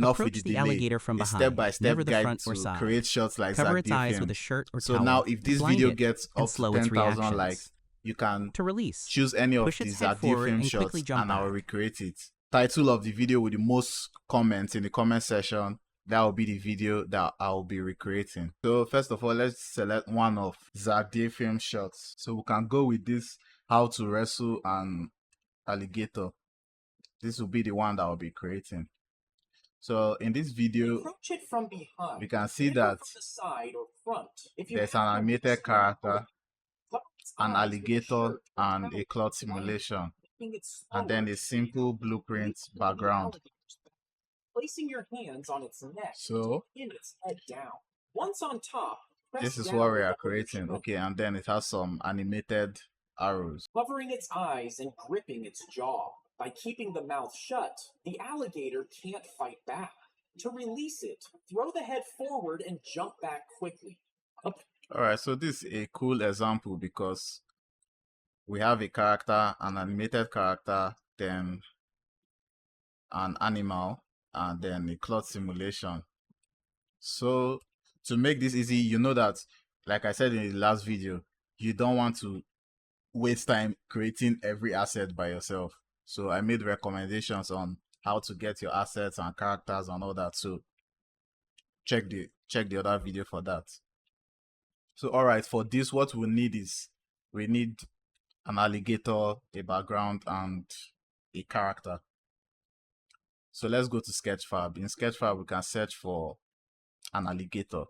enough with Approach the the delay. alligator from A behind, step-by-step never the guide front or to side. create shots like Cover Zack its D eyes with a Films. shirt or So towel. now if this blind video it, gets and up to slow its 10,000 reactions. likes, you can To release, choose any of push the its head Zack D forward Film and quickly shots jump and I'll back. recreate it. Title of the video with the most comments in the comment section, that will be the video that I'll be recreating. So first of all, let's select one of Zack D Film shots. So we can go with this, how to wrestle an alligator. This will be the one that I'll be creating. So in this video, approach it from behind, we can see that from the side or front. If you there's an have animated character, an eyes with a alligator, shirt or and towel, a cloth simulation, making it and then slower a simple blueprint background. Placing your hands on its neck, So in its head down. Once on top, this is what we are creating. Okay, and then it has some animated arrows. Covering its eyes and gripping its jaw. By keeping the mouth shut, the alligator can't fight back. To release it, throw the head forward and jump back quickly. Alright, so this is a cool example because we have a character, an animated character, then an animal, and then a cloth simulation. So to make this easy, you know that, like I said in the last video, you don't want to waste time creating every asset by yourself. So I made recommendations on how to get your assets and characters and all that. So check the other video for that. So alright, for this what we need is we need an alligator, a background, and a character. So let's go to Sketchfab. In Sketchfab we can search for an alligator,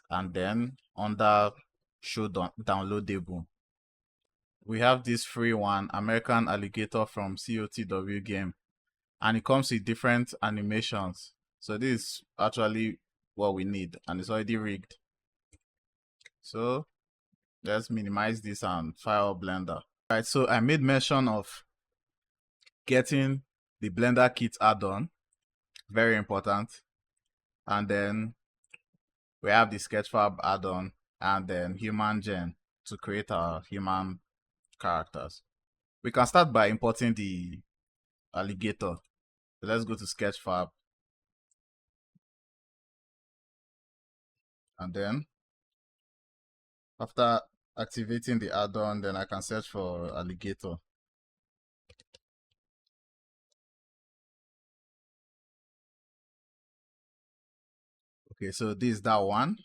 and then under show downloadable, we have this free one, American Alligator from COTW game, and it comes with different animations. So this is actually what we need, and it's already rigged. So let's minimize this and fire up Blender. Alright, so I made mention of getting the Blender kit add-on, very important, and then we have the Sketchfab add-on, and then human gen to create our human characters. We can start by importing the alligator. So let's go to Sketchfab, and then after activating the add-on, then I can search for alligator. Okay, so this is that one,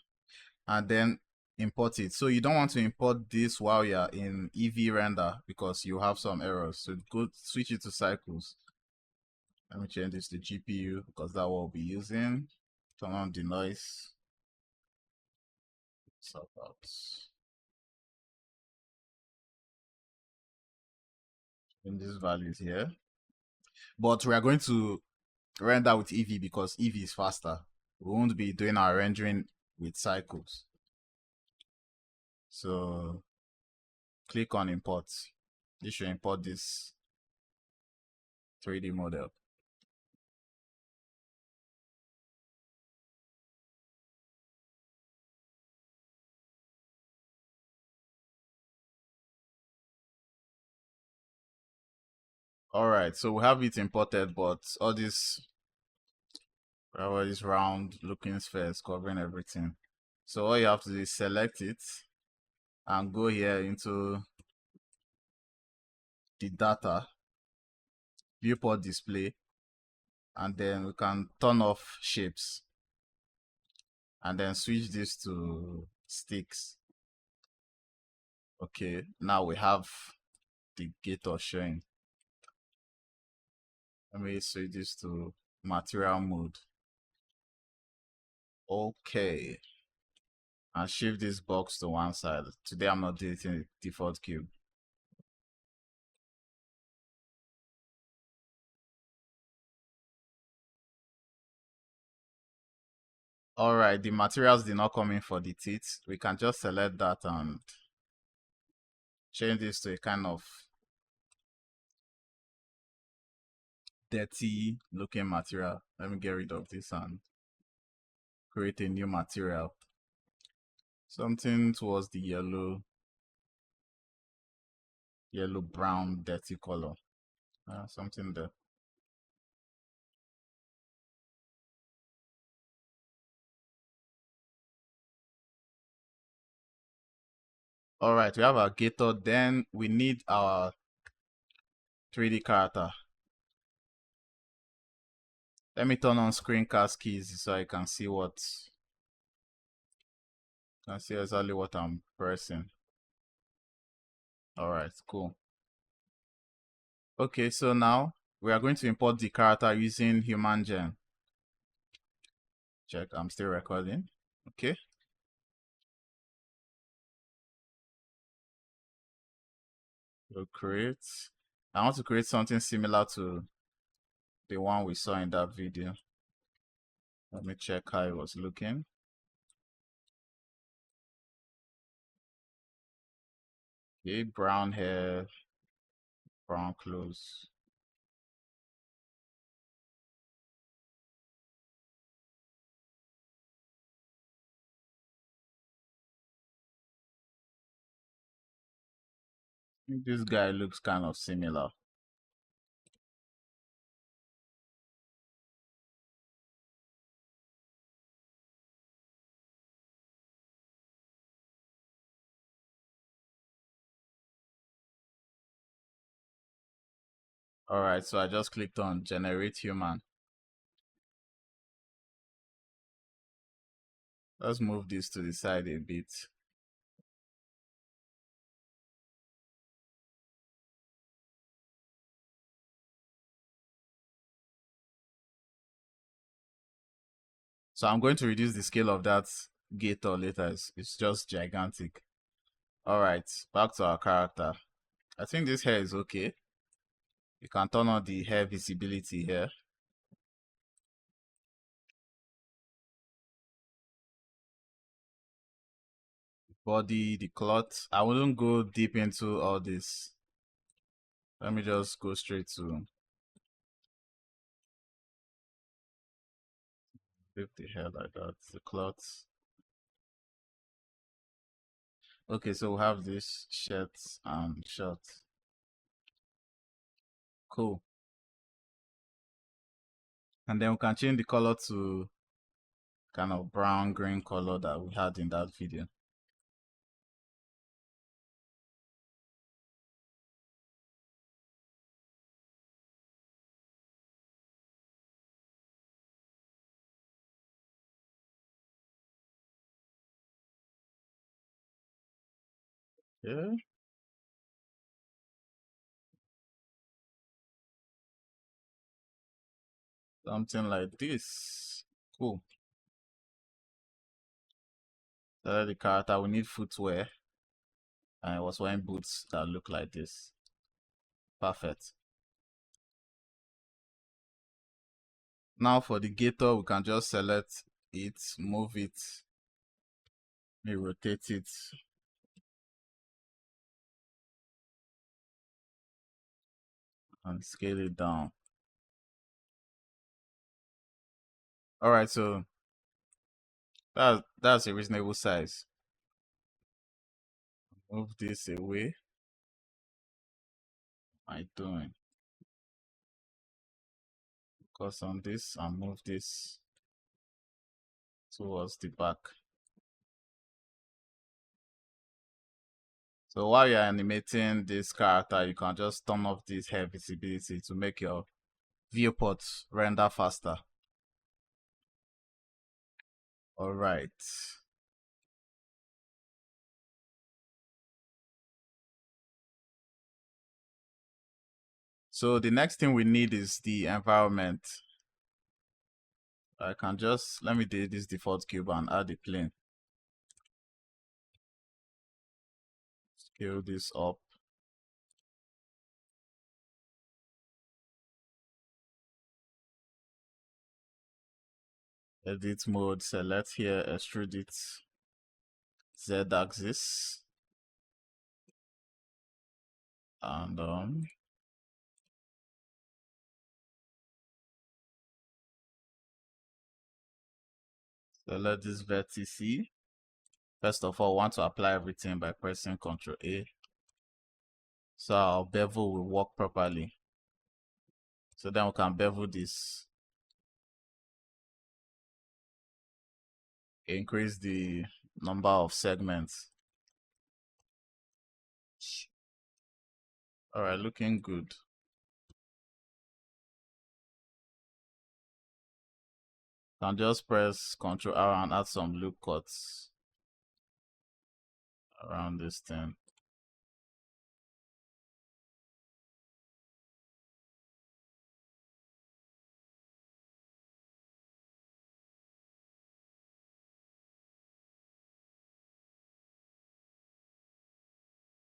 and then import it. So you don't want to import this while you're in Eevee render because you have some errors. So go switch it to cycles. Let me change this to GPU because that what we'll be using. Turn on the noise. Sort out. In these values here. But we are going to render with Eevee because Eevee is faster. We won't be doing our rendering with cycles. So click on import. This should import this 3D model. Alright, so we have it imported, but all this round looking spheres covering everything. So all you have to do is select it and go here into the data, viewport display, and then we can turn off shapes and then switch this to sticks. Okay, now we have the gator showing. Let me switch this to material mode. Okay, and shift this box to one side. Today I'm not deleting the default cube. Alright, the materials did not come in for the teeth. We can just select that and change this to a kind of dirty looking material. Let me get rid of this and create a new material. Something towards the yellow brown dirty color. Something there. All right, we have our gator. Then we need our 3D character. Let me turn on screencast keys so I can see exactly what I'm pressing. All right, cool. Okay, so now we are going to import the character using human gen. Check, I'm still recording. Okay. We'll create. I want to create something similar to the one we saw in that video. Let me check how it was looking. Okay, brown hair, brown clothes. I think this guy looks kind of similar. All right, so I just clicked on generate human. Let's move this to the side a bit. So I'm going to reduce the scale of that gator later. It's just gigantic. All right, back to our character. I think this hair is okay. You can turn on the hair visibility here. Body, the cloth. I wouldn't go deep into all this. Let me just go straight to flip the hair like that. The cloth. Okay, so we have this shirt and short. Cool. And then we can change the color to kind of brown green color that we had in that video. Yeah, something like this. Cool. The character, we need footwear. And I was wearing boots that look like this. Perfect. Now for the gator, we can just select it, move it, maybe rotate it, and scale it down. All right, so that's a reasonable size. Move this away. What am I doing? Focus on this and move this towards the back. So while you're animating this character, you can just turn off this hair visibility to make your viewport render faster. All right. So the next thing we need is the environment. I can just, let me delete this default cube and add a plane. Scale this up. Edit mode, select here, extrude it, Z axis. And select this vertice. First of all, I want to apply everything by pressing Ctrl A. So our bevel will work properly. So then we can bevel this. Increase the number of segments. All right, looking good. Can just press Ctrl R and add some loop cuts around this thing.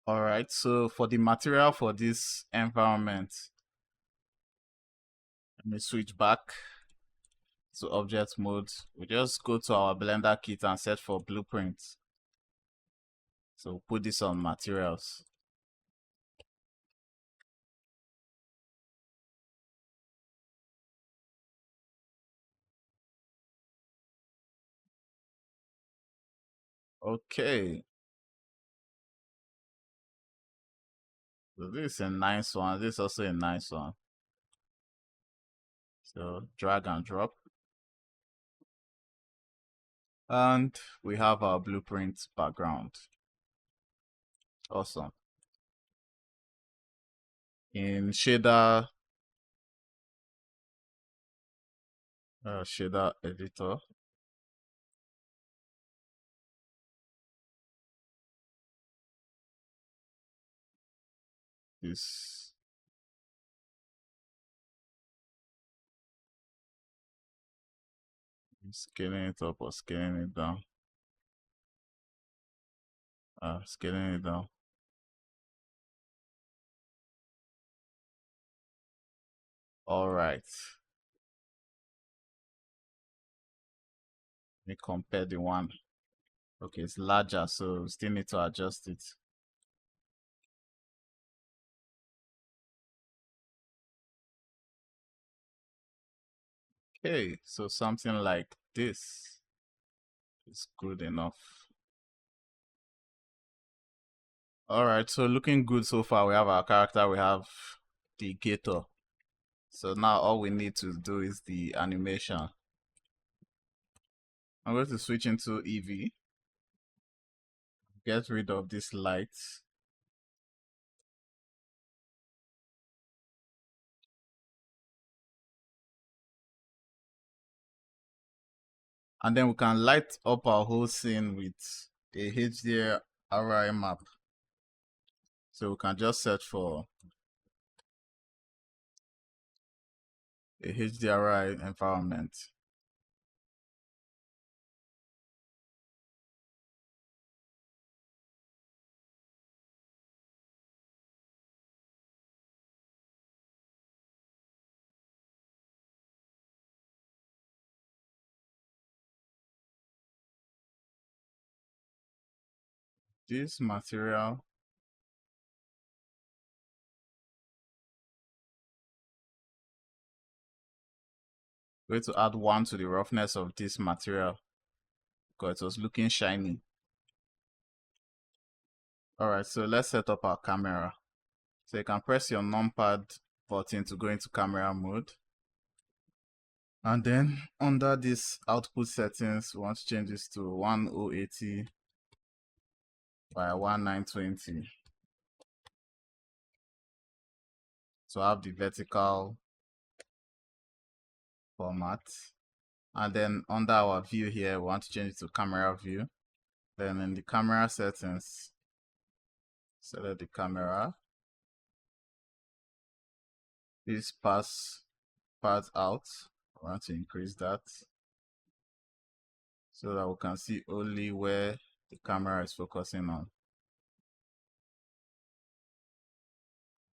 All right, so for the material for this environment, let me switch back to object mode. We just go to our Blender kit and search for blueprint. So put this on materials. Okay, so this is a nice one. This is also a nice one. So drag and drop. And we have our blueprint background. Awesome. In shader editor, this scaling it up or scaling it down. Scaling it down. All right. Let me compare the one. Okay, it's larger, so still need to adjust it. Okay, so something like this is good enough. All right, so looking good so far. We have our character, we have the gator. So now all we need to do is the animation. I'm going to switch into EV. Get rid of this light. And then we can light up our whole scene with a HDRI map. So we can just search for a HDRI environment. This material, we're going to add 1 to the roughness of this material because it was looking shiny. Alright, so let's set up our camera. So you can press your numpad button to go into camera mode. And then under this output settings, we want to change this to 1080 by 1920. So I have the vertical format. And then under our view here, we want to change it to camera view. Then in the camera settings, select the camera. This pass part out. I want to increase that so that we can see only where the camera is focusing on.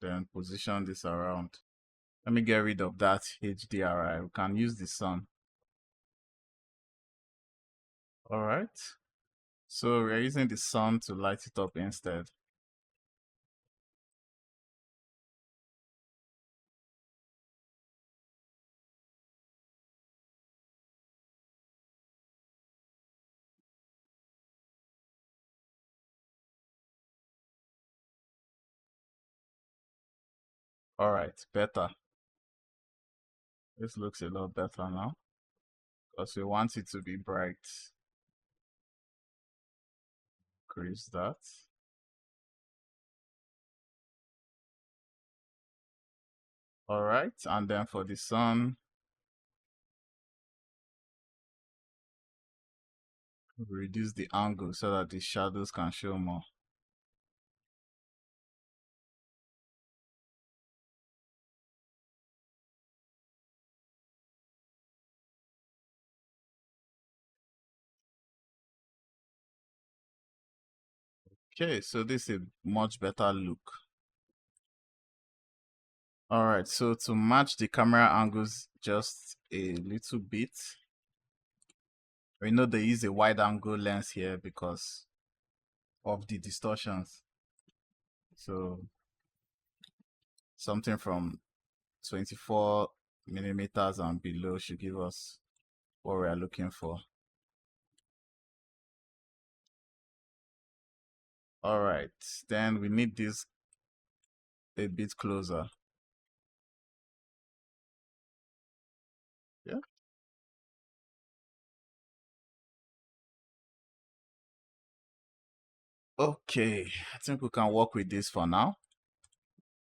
Then position this around. Let me get rid of that HDRI. We can use the sun. All right. So we're using the sun to light it up instead. All right, better. This looks a lot better now because we want it to be bright. Increase that. All right, and then for the sun, reduce the angle so that the shadows can show more. Okay, so this is a much better look. All right, so to match the camera angles just a little bit, we know they use a wide angle lens here because of the distortions. So something from 24 millimeters and below should give us what we are looking for. All right, then we need this a bit closer. Yeah. Okay, I think we can work with this for now.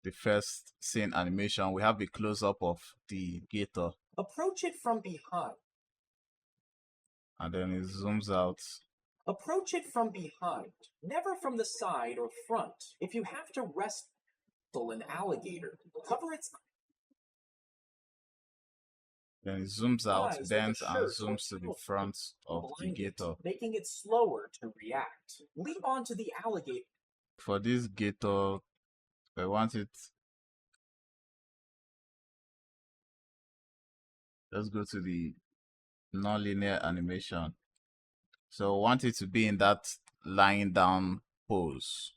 The first scene animation, we have a close-up of the gator. Approach it from behind. And then it zooms out. Approach it from behind, never from the side or front. If you have to wrestle an alligator, cover its Then it zooms out, eyes with a bends, and shirt or zooms to the towel, front of the blind it, gator. making it slower to react. Leap onto the alligator. For this gator, I want it. Let's go to the non-linear animation. So I want it to be in that lying down pose.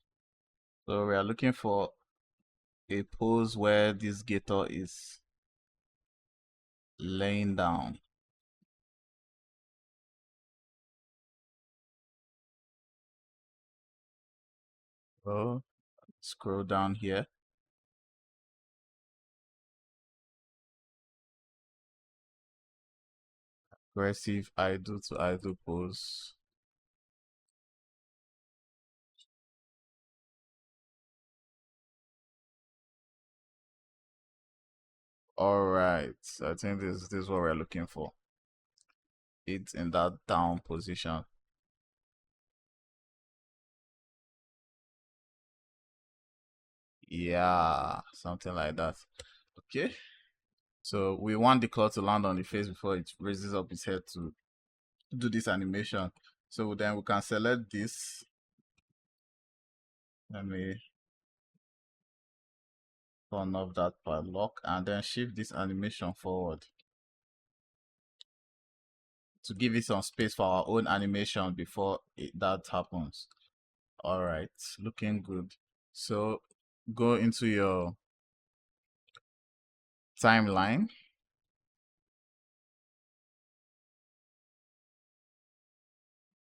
So we are looking for a pose where this gator is laying down. So scroll down here. Aggressive idle to idle pose. All right, I think this is what we're looking for. It's in that down position. Yeah, something like that. Okay. So we want the claw to land on the face before it raises up its head to do this animation. So then we can select this. Let me turn off that padlock and then shift this animation forward to give it some space for our own animation before that happens. All right, looking good. So go into your timeline.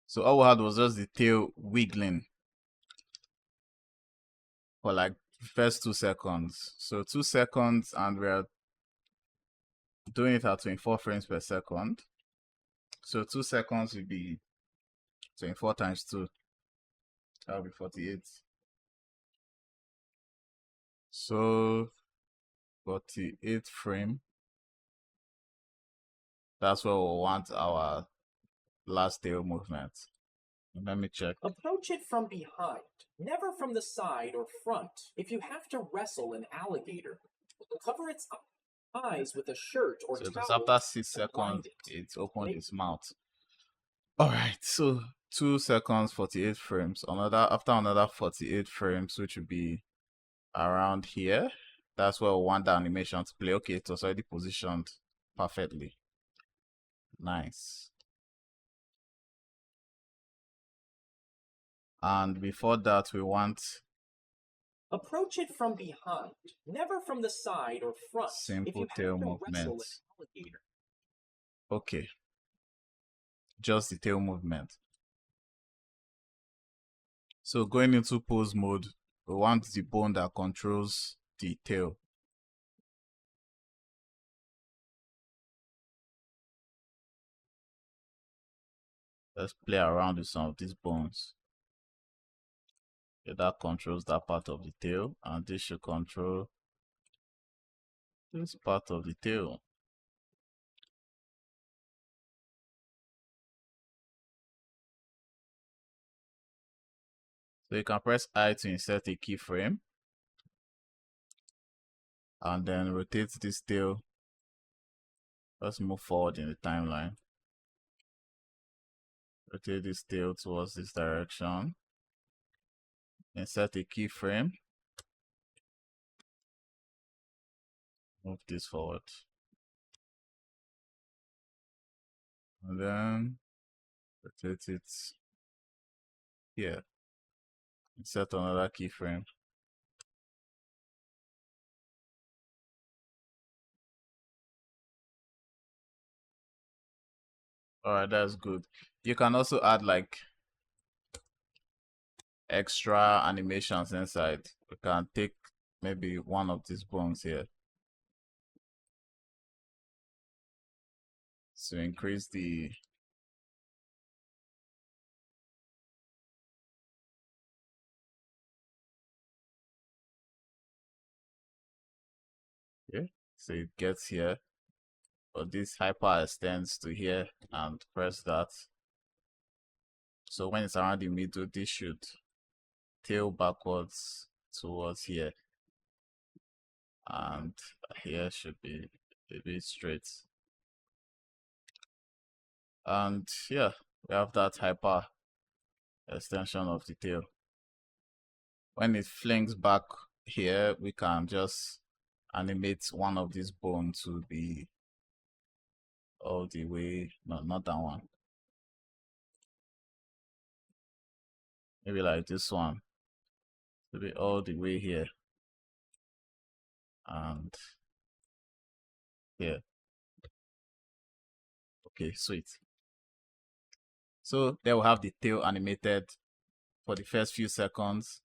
So all we had was just the tail wiggling for like first 2 seconds. So 2 seconds, and we're doing it at 24 frames per second. So 2 seconds will be 24 times 2. That'll be 48. So 48 frame. That's where we want our last tail movement. Let me check. Approach it from behind, never from the side or front. If you have to wrestle an alligator, cover its eyes with a shirt or So it towel. was after 6 blind seconds it opened its mouth. All right, so 2 seconds, 48 frames. After another 48 frames, which would be around here. That's where we want the animation to play. Okay, it was already positioned perfectly. Nice. And before that, we want Approach it from behind, never from the side or front. If simple you have tail to wrestle an movements. alligator, Okay, just the tail movement. So going into pose mode, we want the bone that controls the tail. Let's play around with some of these bones. Okay, that controls that part of the tail, and this should control This part of the tail. So you can press I to insert a keyframe and then rotate this tail. Let's move forward in the timeline. Rotate this tail towards this direction. Insert a keyframe. Move this forward. And then rotate it here. Insert another keyframe. Alright, that's good. You can also add like extra animations inside. We can take maybe one of these bones here to increase the so it gets here, but this hyper extends to here and press that. So when it's around the middle, this should tail backwards towards here, and here should be a bit straight. And yeah, we have that hyper extension of the tail. When it flings back here, we can just animate one of these bones to be all the way, no, not that one. Maybe like this one to be all the way here and here. Okay, sweet. So there we have the tail animated for the first few seconds,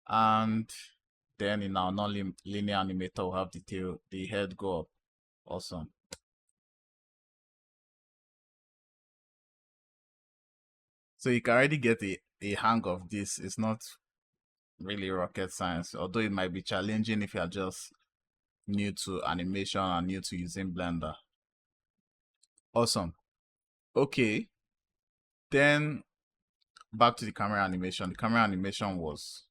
and then in our non-linear animator we'll have the head go up. Awesome. So you can already get a hang of this. It's not really rocket science, although it might be challenging if you're just new to animation and new to using Blender. Awesome. Okay, then back to the camera animation. The camera animation was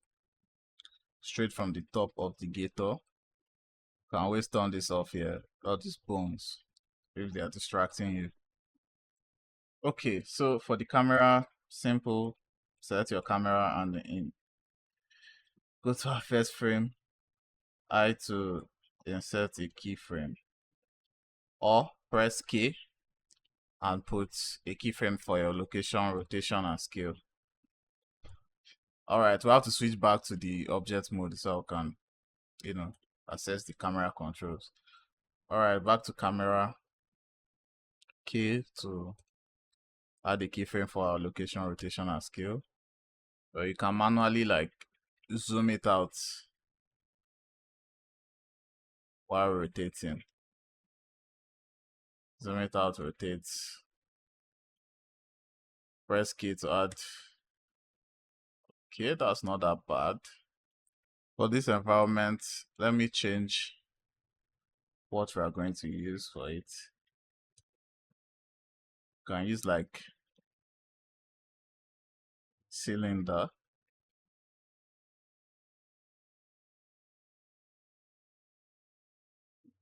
straight from the top of the gator. Can always turn this off here. All these bones, if they are distracting you. Okay, so for the camera, simple. Select your camera and go to our first frame. I to insert a keyframe, or press K and put a keyframe for your location, rotation, and scale. Alright, we have to switch back to the object mode so we can, access the camera controls. Alright, back to camera. K to add a keyframe for our location, rotation, and scale. Or you can manually like zoom it out while rotating. Zoom it out, rotate. Press K to add. Okay, that's not that bad. For this environment, let me change what we are going to use for it. You can use like cylinder.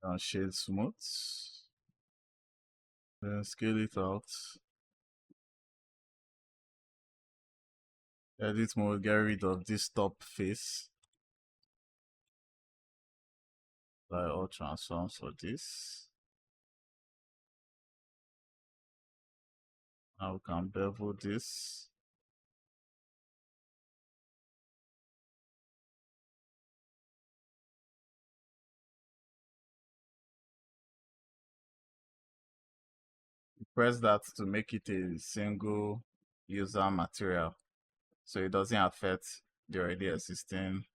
And shade smooth. Then scale it out. Edit mode, get rid of this top face. Apply all transforms for this. Now we can bevel this. Press that to make it a single user material, so it doesn't affect the already existing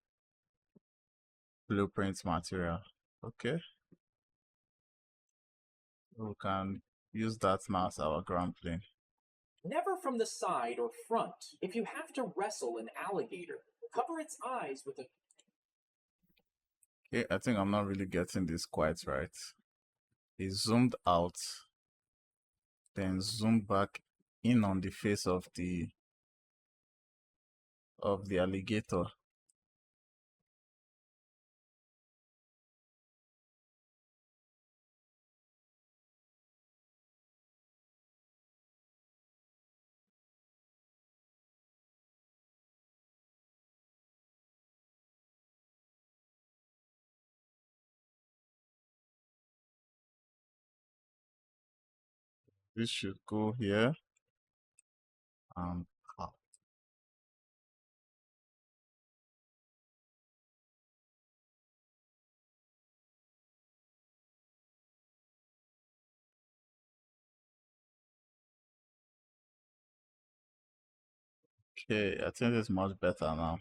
blueprint material. Okay, we can use that now as our ground plane. Never from the side or front. If you have to wrestle an alligator, cover its eyes with a... Okay, I think I'm not really getting this quite right. It zoomed out, then zoomed back in on the face of the alligator. This should go here and out. Okay, I think it's much better now.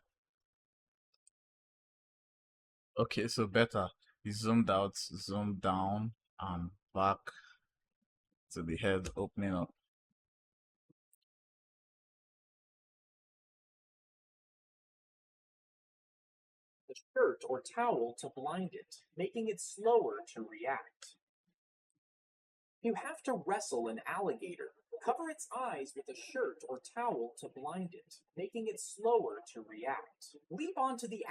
Okay, so better. He zoomed out, zoomed down, and back to the head opening up. The shirt or towel to blind it, making it slower to react. You have to wrestle an alligator. Cover its eyes with a shirt or towel to blind it, making it slower to react. Leap onto the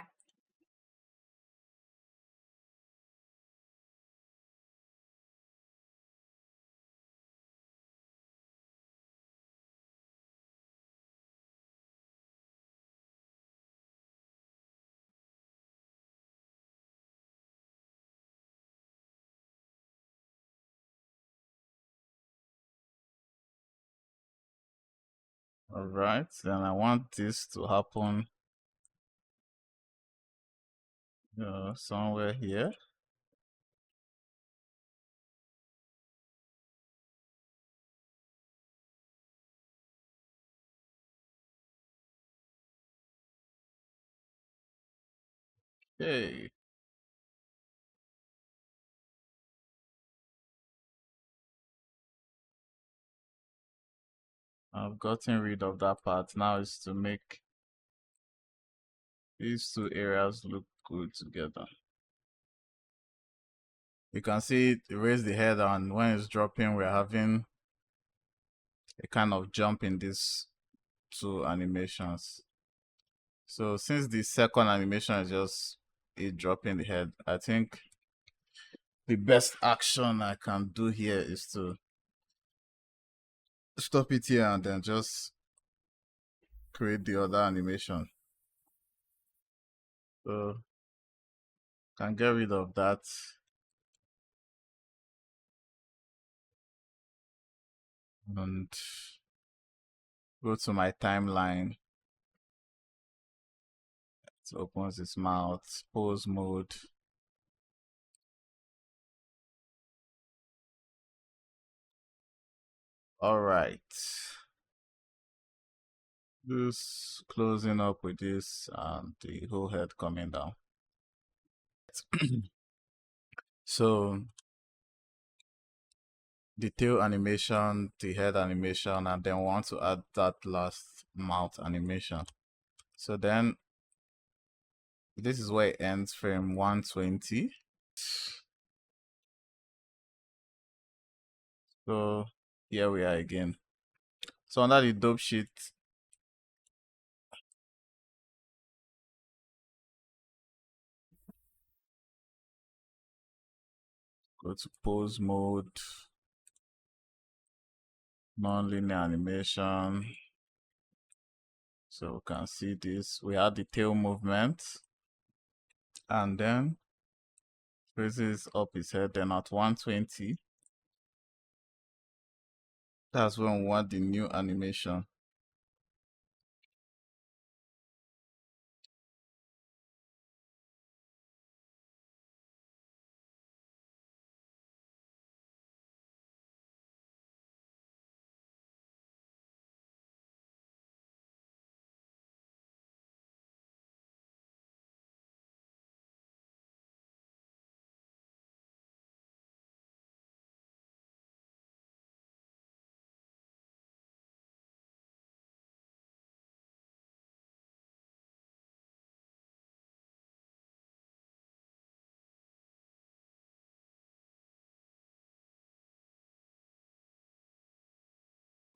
All right, then I want this to happen somewhere here. Okay, I've gotten rid of that part. Now is to make these two areas look good together. You can see it raise the head, and when it's dropping, we're having a kind of jump in these two animations. So since the second animation is just it dropping the head, I think the best action I can do here is to stop it here and then just create the other animation. So can get rid of that. And go to my timeline. It opens its mouth, pose mode. All right. Just closing up with this and the whole head coming down. So the tail animation, the head animation, and then want to add that last mouth animation. So then this is where it ends, frame 120. So here we are again. So under the dope sheet, go to pose mode, non-linear animation. So we can see this. We have the tail movement, and then raises up his head. Then at 120, that's when we want the new animation.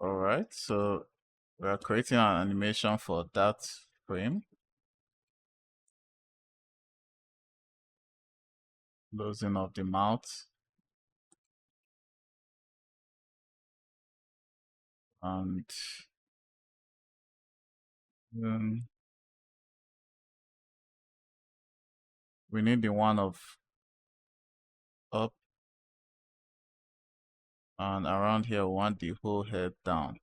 All right, so we are creating an animation for that frame. Closing of the mouth. And then we need the one of up, and around here we want the whole head down.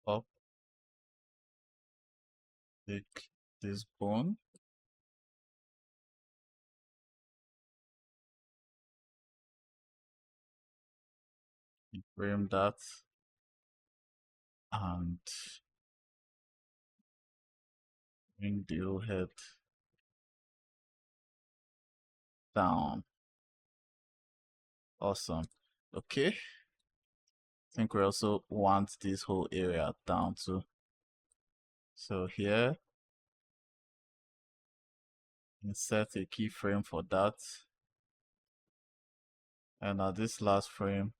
Up, take this bone, frame that, and bring the whole head down. Awesome. Okay. I think we also want this whole area down too. So here, insert a keyframe for that. And at this last frame,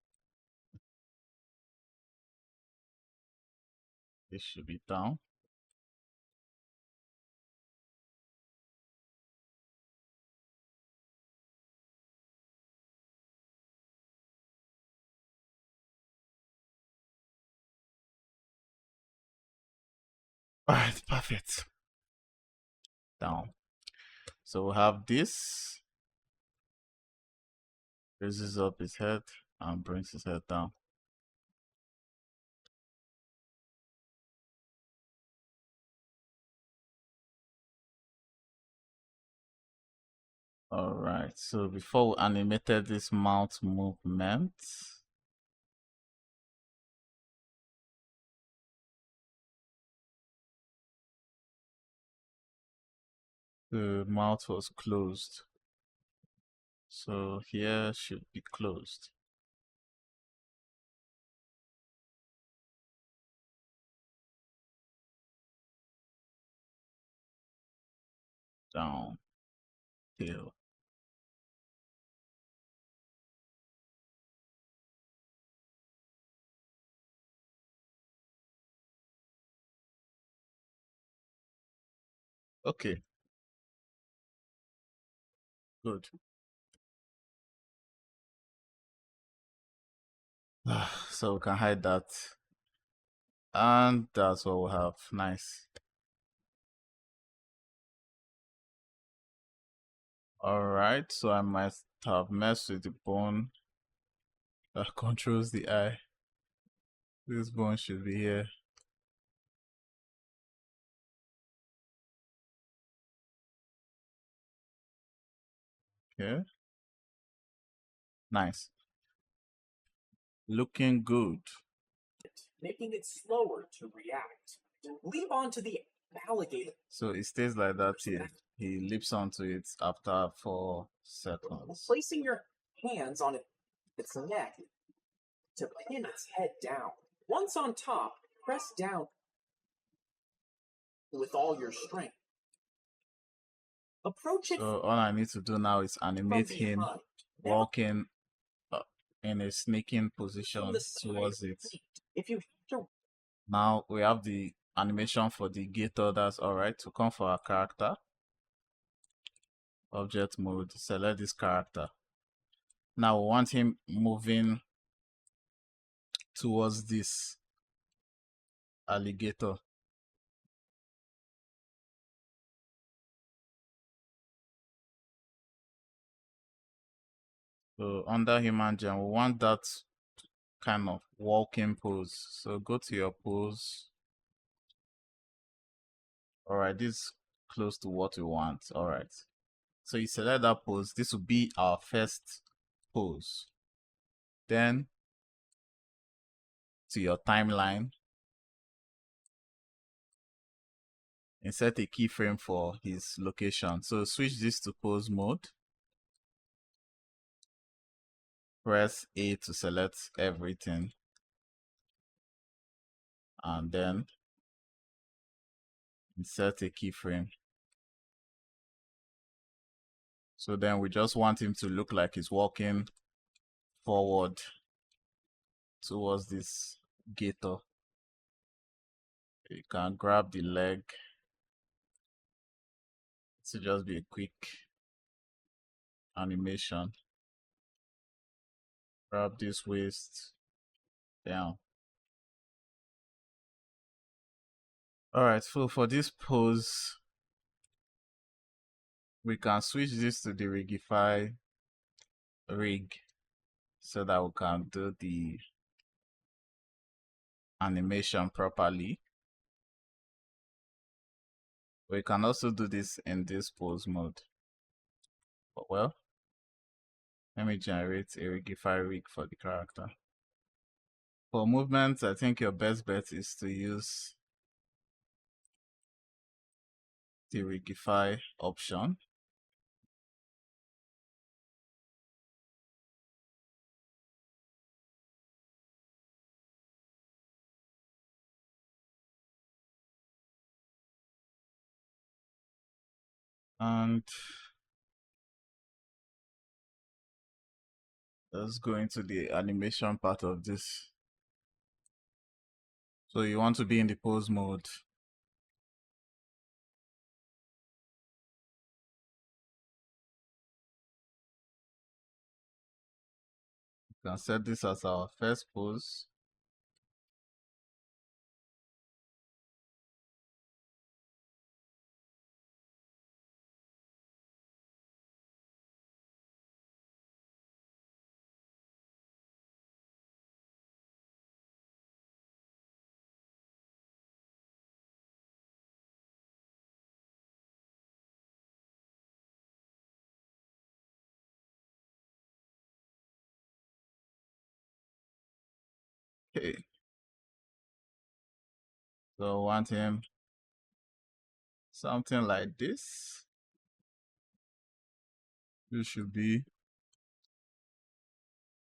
it should be down. All right, perfect. Down. So we'll have this, raises up his head and brings his head down. All right, so before we animated this mouth movement, the mouth was closed. So here should be closed. Down, tail. Okay, good. So we can hide that. And that's what we have. Nice. All right, so I might have messed with the bone that controls the eye. This bone should be here. Okay. Nice. Looking good. Making it slower to react. Leap onto the alligator. So it stays like that here. He leaps onto it after 4 seconds. Placing your hands on its neck to pin its head down. Once on top, press down with all your strength. Approach it So all I need to do now is animate him walking in a sneaking position towards it. If you have to. Now we have the animation for the gator. That's all right. To come for our character, object mode, select this character. Now we want him moving towards this alligator. So under human gen, we want that kind of walking pose. So go to your pose. All right, this is close to what we want. All right. So you select that pose. This will be our first pose. Then to your timeline, insert a keyframe for his location. So switch this to pose mode. Press A to select everything. And then insert a keyframe. So then we just want him to look like he's walking forward towards this gator. You can grab the leg to just be a quick animation. Grab this waist down. Alright, so for this pose, we can switch this to the Rigify rig so that we can do the animation properly. We can also do this in this pose mode. But well, let me generate a Rigify rig for the character. For movements, I think your best bet is to use the Rigify option. And let's go into the animation part of this. So you want to be in the pose mode. You can set this as our first pose. Okay. So I want him something like this. You should be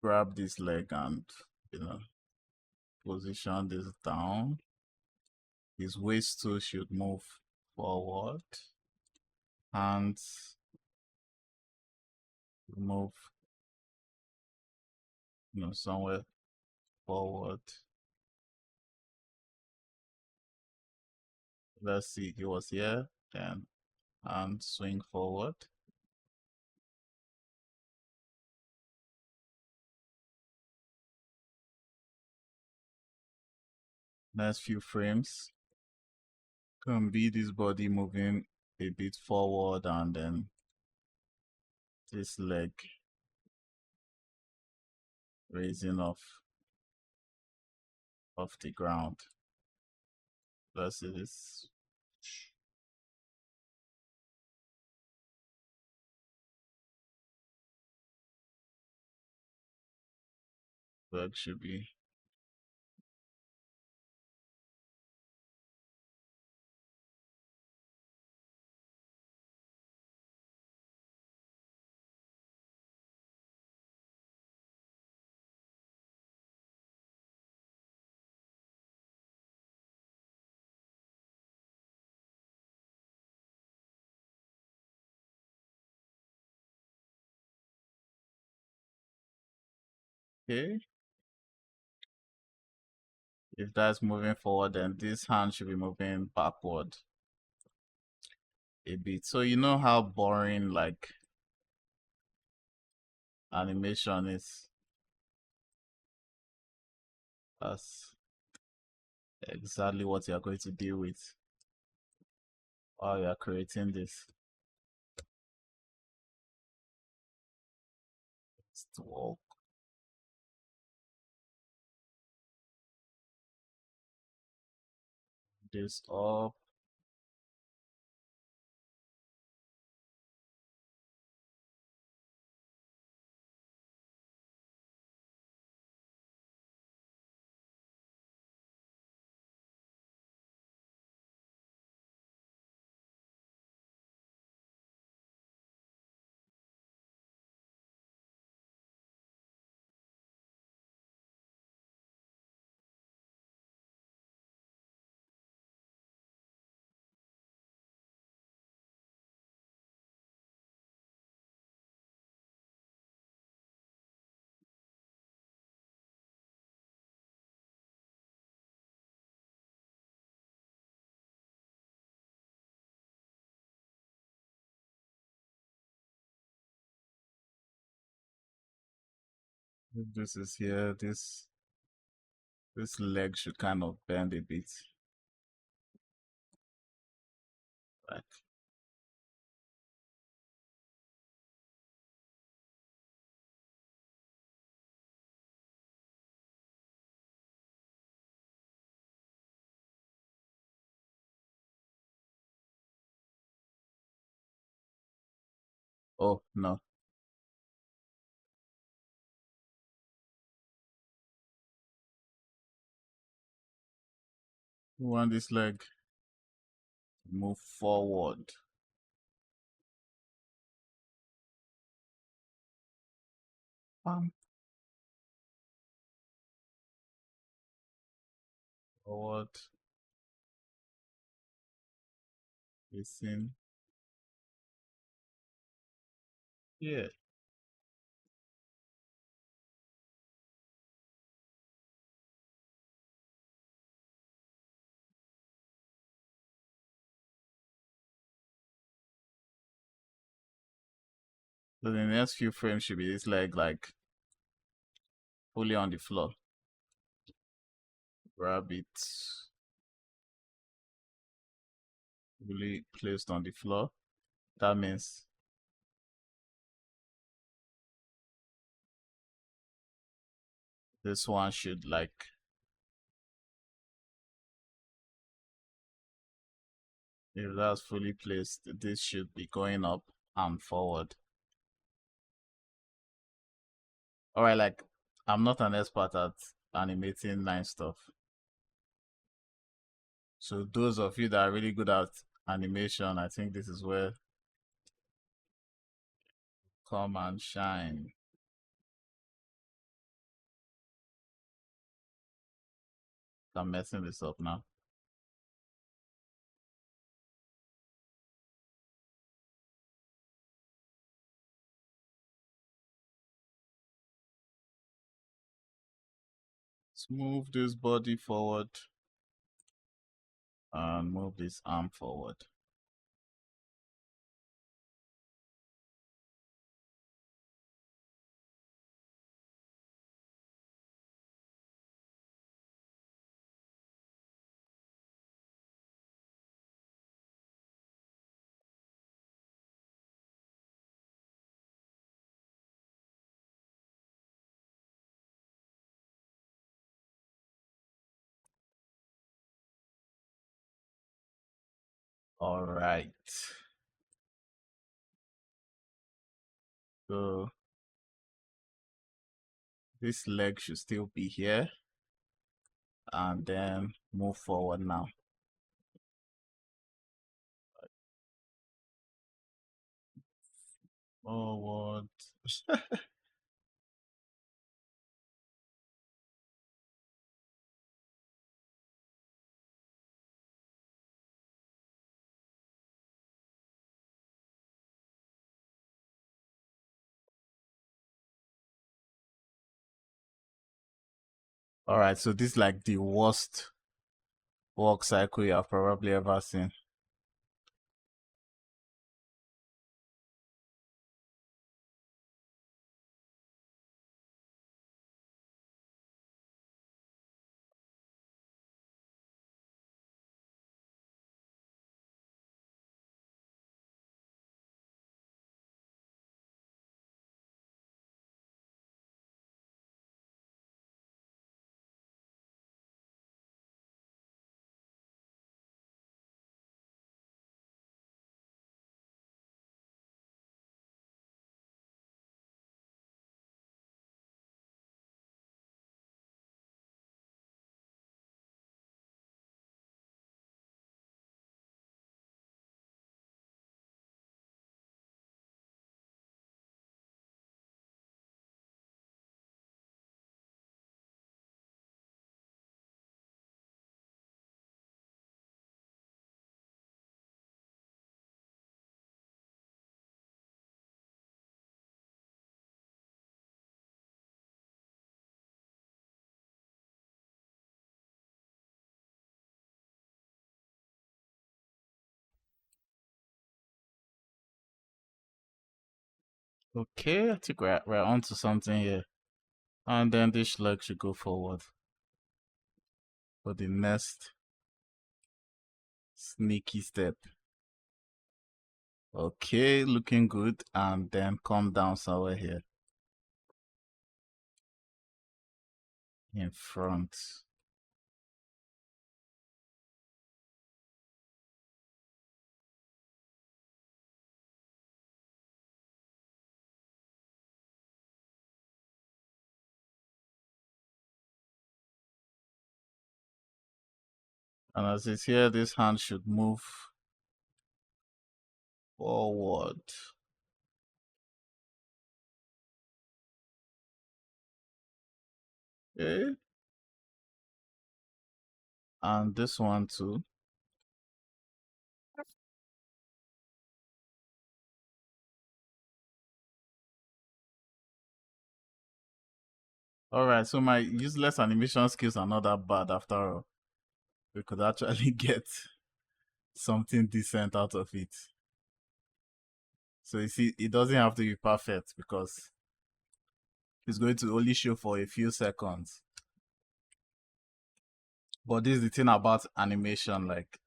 grab this leg and position this down. His waist too should move forward. Hands move somewhere forward. Let's see, he was here, then hand swing forward. Next few frames can be this body moving a bit forward and then this leg raising off the ground. Let's see this. Leg should be okay. If that's moving forward, then this hand should be moving backward a bit. So you know how boring like animation is. That's exactly what you're going to deal with while you're creating this. Let's walk this up. If this is here, this leg should kind of bend a bit. Right. Oh no. We want this leg to move forward. Bam. Forward. Facing. Yeah. So the next few frames should be this leg like fully on the floor. Grab it. Fully placed on the floor. That means this one should like, if that's fully placed, this should be going up and forward. Alright, like I'm not an expert at animating line stuff. So those of you that are really good at animation, I think this is where come and shine. I'm messing this up now. Let's move this body forward and move this arm forward. All right. So this leg should still be here and then move forward now. Forward. All right, so this is like the worst walk cycle you have probably ever seen. Okay, I think we're on to something here. And then this leg should go forward for the next sneaky step. Okay, looking good. And then come down somewhere here in front. And as it's here, this hand should move forward. Okay. And this one too. Alright, so my useless animation skills are not that bad after all. We could actually get something decent out of it. So you see, it doesn't have to be perfect because it's going to only show for a few seconds. But this is the thing about animation, like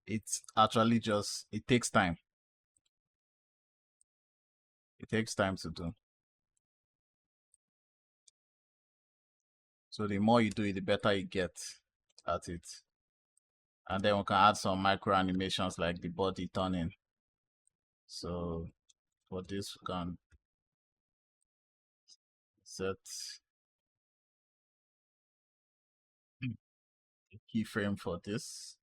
it's actually just, it takes time. It takes time to do. So the more you do it, the better you get at it. And then we can add some micro animations like the body turning. So for this, we can set a keyframe for this.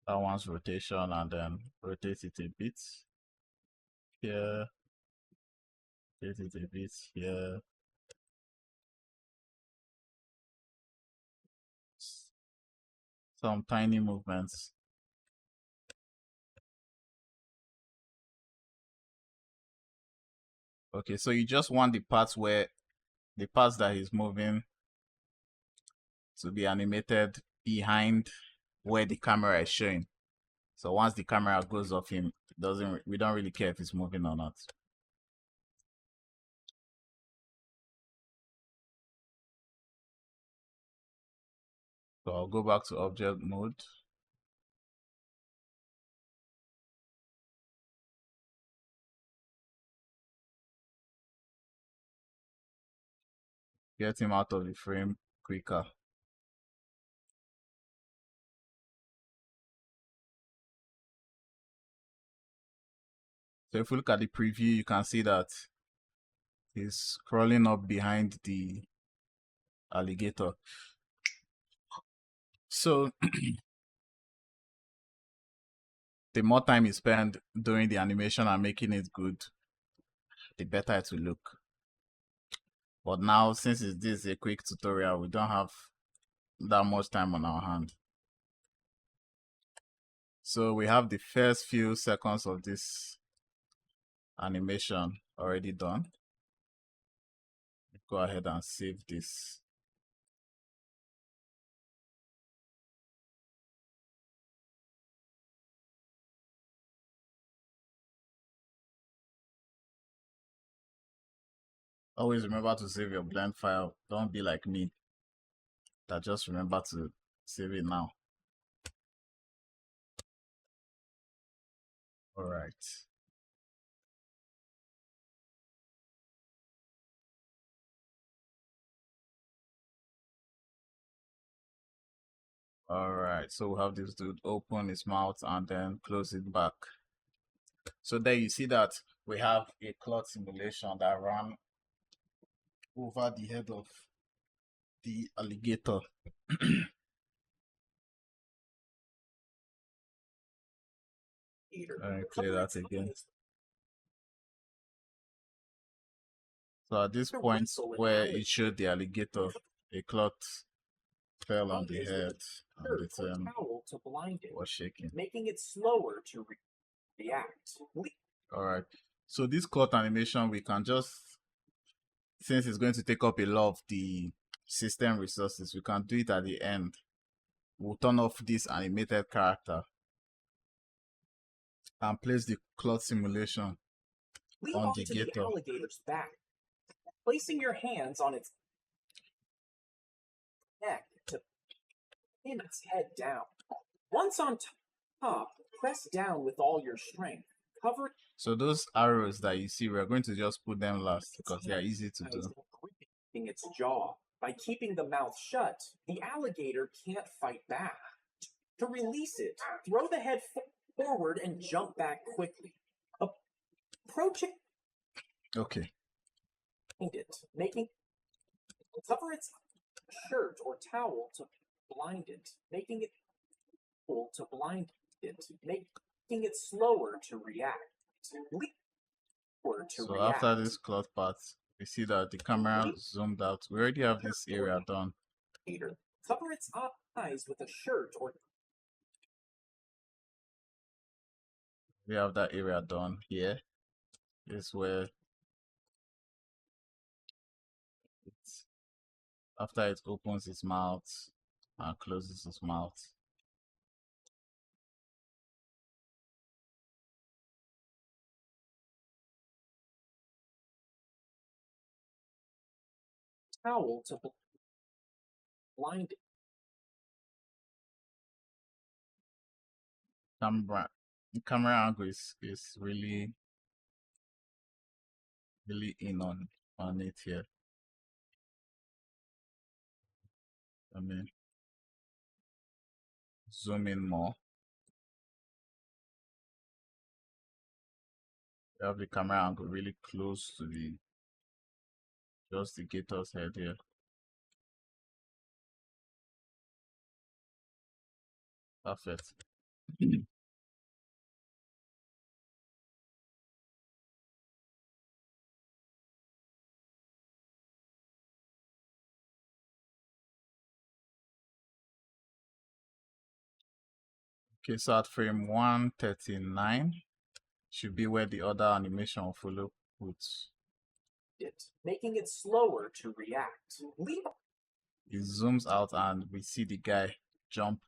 That one's rotation, and then rotate it a bit here, rotate it a bit here. Some tiny movements. Okay, so you just want the parts that he's moving to be animated behind where the camera is showing. So once the camera goes off him, we don't really care if he's moving or not. So I'll go back to object mode. Get him out of the frame quicker. So if we look at the preview, you can see that he's crawling up behind the alligator. So the more time you spend doing the animation and making it good, the better it will look. But now, since this is a quick tutorial, we don't have that much time on our hand. So we have the first few seconds of this animation already done. Go ahead and save this. Always remember to save your blend file. Don't be like me that just remember to save it now. All right. All right. So we have this dude open his mouth and then close it back. So there you see that we have a cloth simulation that ran over the head of the alligator. Let me play that again. So at this point where it showed the alligator, a cloth fell on the head and the was shaking. Making it slower to react. Alright. So this cloth animation, we can just, since it's going to take up a lot of the system resources, we can do it at the end. We'll turn off this animated character and place the cloth simulation Leap on the onto the gator. alligator's back, placing your hands on its neck to pin its head down. Once on top, press down with all your strength. Cover So those arrows that you see, we're going to just put them last its because they are easy to do. gripping its jaw. By keeping the mouth shut, the alligator can't fight back. To release it, throw the head forward and jump back quickly. Approach it, Okay. making cover its shirt or towel to blind it, making it making it slower to react. So after this cloth part, we see that the camera zoomed out. We already have this area done. Cover its eyes with a shirt or We have that area done here. This is where it's after it opens its mouth and closes its mouth. towel to blind it. The camera angle is really in on it here. I mean, zoom in more. You have the camera angle really close to just the gator's head here. Perfect. Okay, so at frame 139 should be where the other animation will follow puts. Making it slower to react. It zooms out and we see the guy jump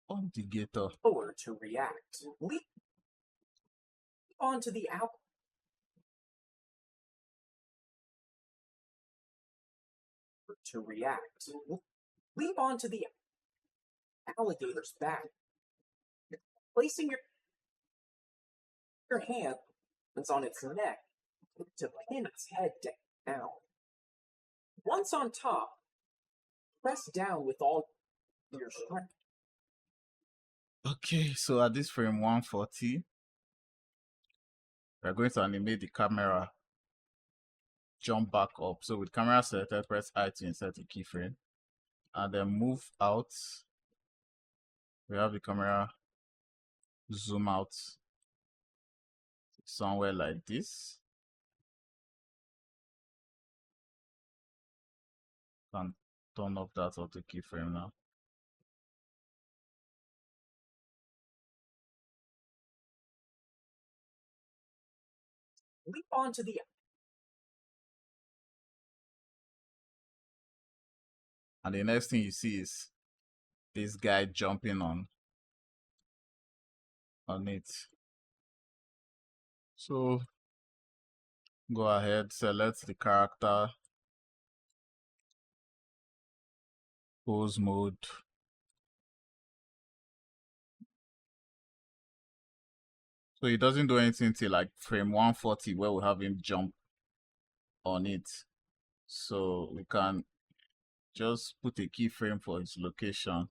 on the gator. Slower to react. Leap onto the to react. Leap onto the alligator's back, placing your hands on its neck to pin its head down. Once on top, press down with all your strength. Okay, so at this frame 140, we're going to animate the camera jump back up. So with camera selected, press I to insert a keyframe and then move out. We have the camera zoom out somewhere like this and turn off that auto keyframe now. Leap onto the and the next thing you see is this guy jumping on it. So go ahead, select the character, pose mode, so it doesn't do anything till like frame 140 where we have him jump on it. So we can just put a keyframe for its location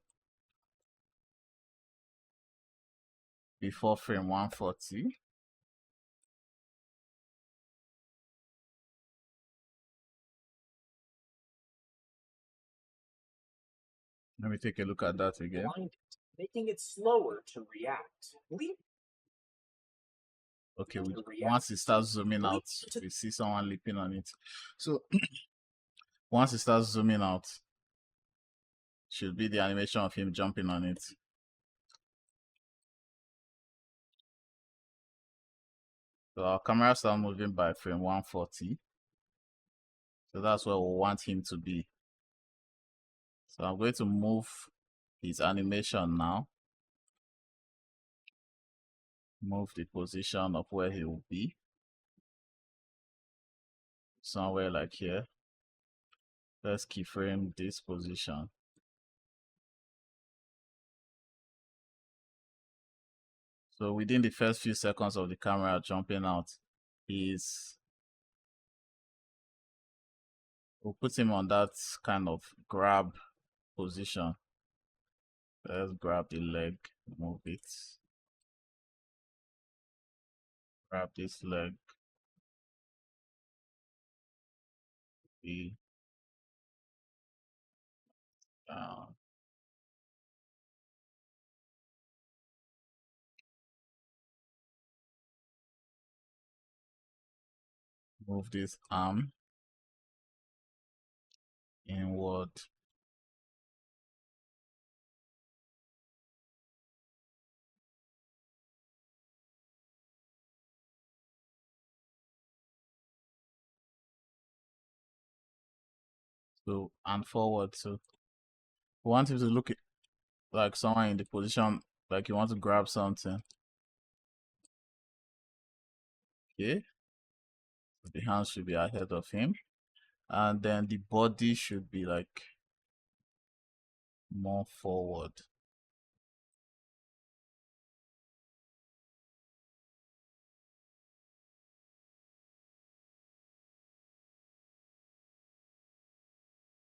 before frame 140. Let me take a look at that again. Making it slower to react. Leap. Okay, once it starts zooming out, we see someone leaping on it. So once it starts zooming out, should be the animation of him jumping on it. So our camera starts moving by frame 140. So that's where we want him to be. So I'm going to move his animation now. move the position of where he will be. Somewhere like here. Let's keyframe this position. So within the first few seconds of the camera jumping out, we'll put him on that kind of grab position. Let's grab the leg, move it. Grab this leg. Down. Move this arm inward. So, and forward. So we want him to look like someone in the position like you want to grab something. Okay. So the hands should be ahead of him. And then the body should be like more forward.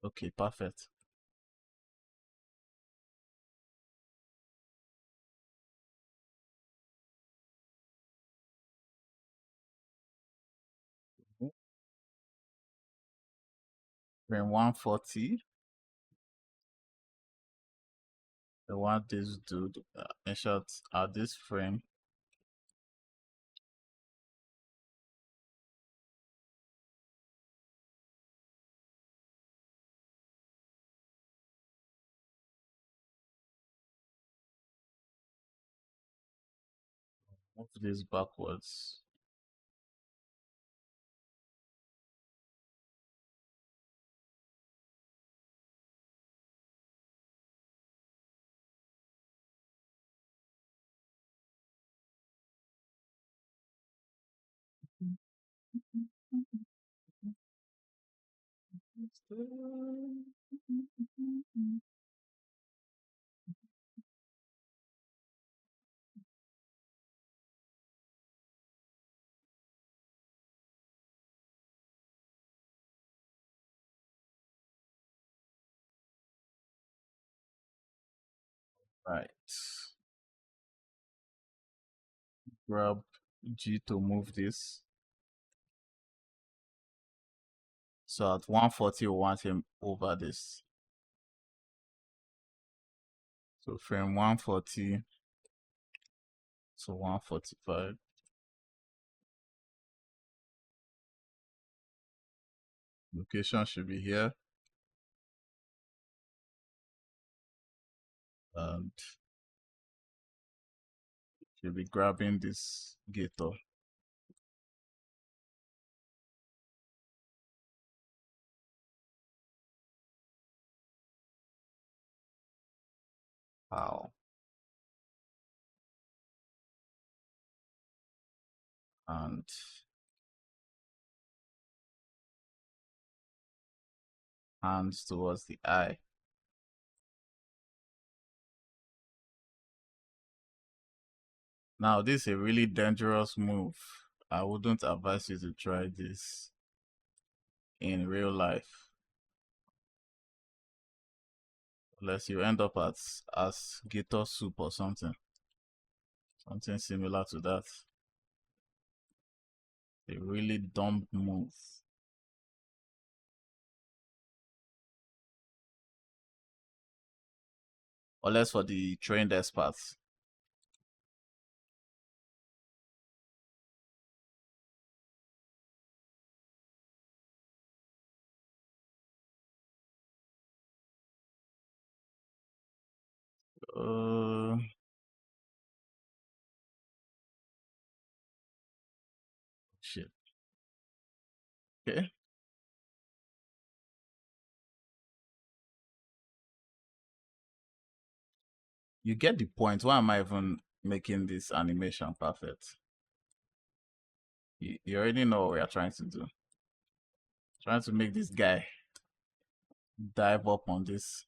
Okay, perfect. Frame 140. I want this dude in short at this frame. Move this backwards. Right. Grab G to move this. So at 140, we want him over this. So frame 140 to 145. Location should be here. And should be grabbing this gator. Wow. And hands towards the eye. Now, this is a really dangerous move. I wouldn't advise you to try this in real life. Unless you end up as gator soup or something. Something similar to that. A really dumb move. Unless for the trained experts. Shit. Okay. You get the point. Why am I even making this animation perfect. You already know what we are trying to do. Trying to make this guy dive up on this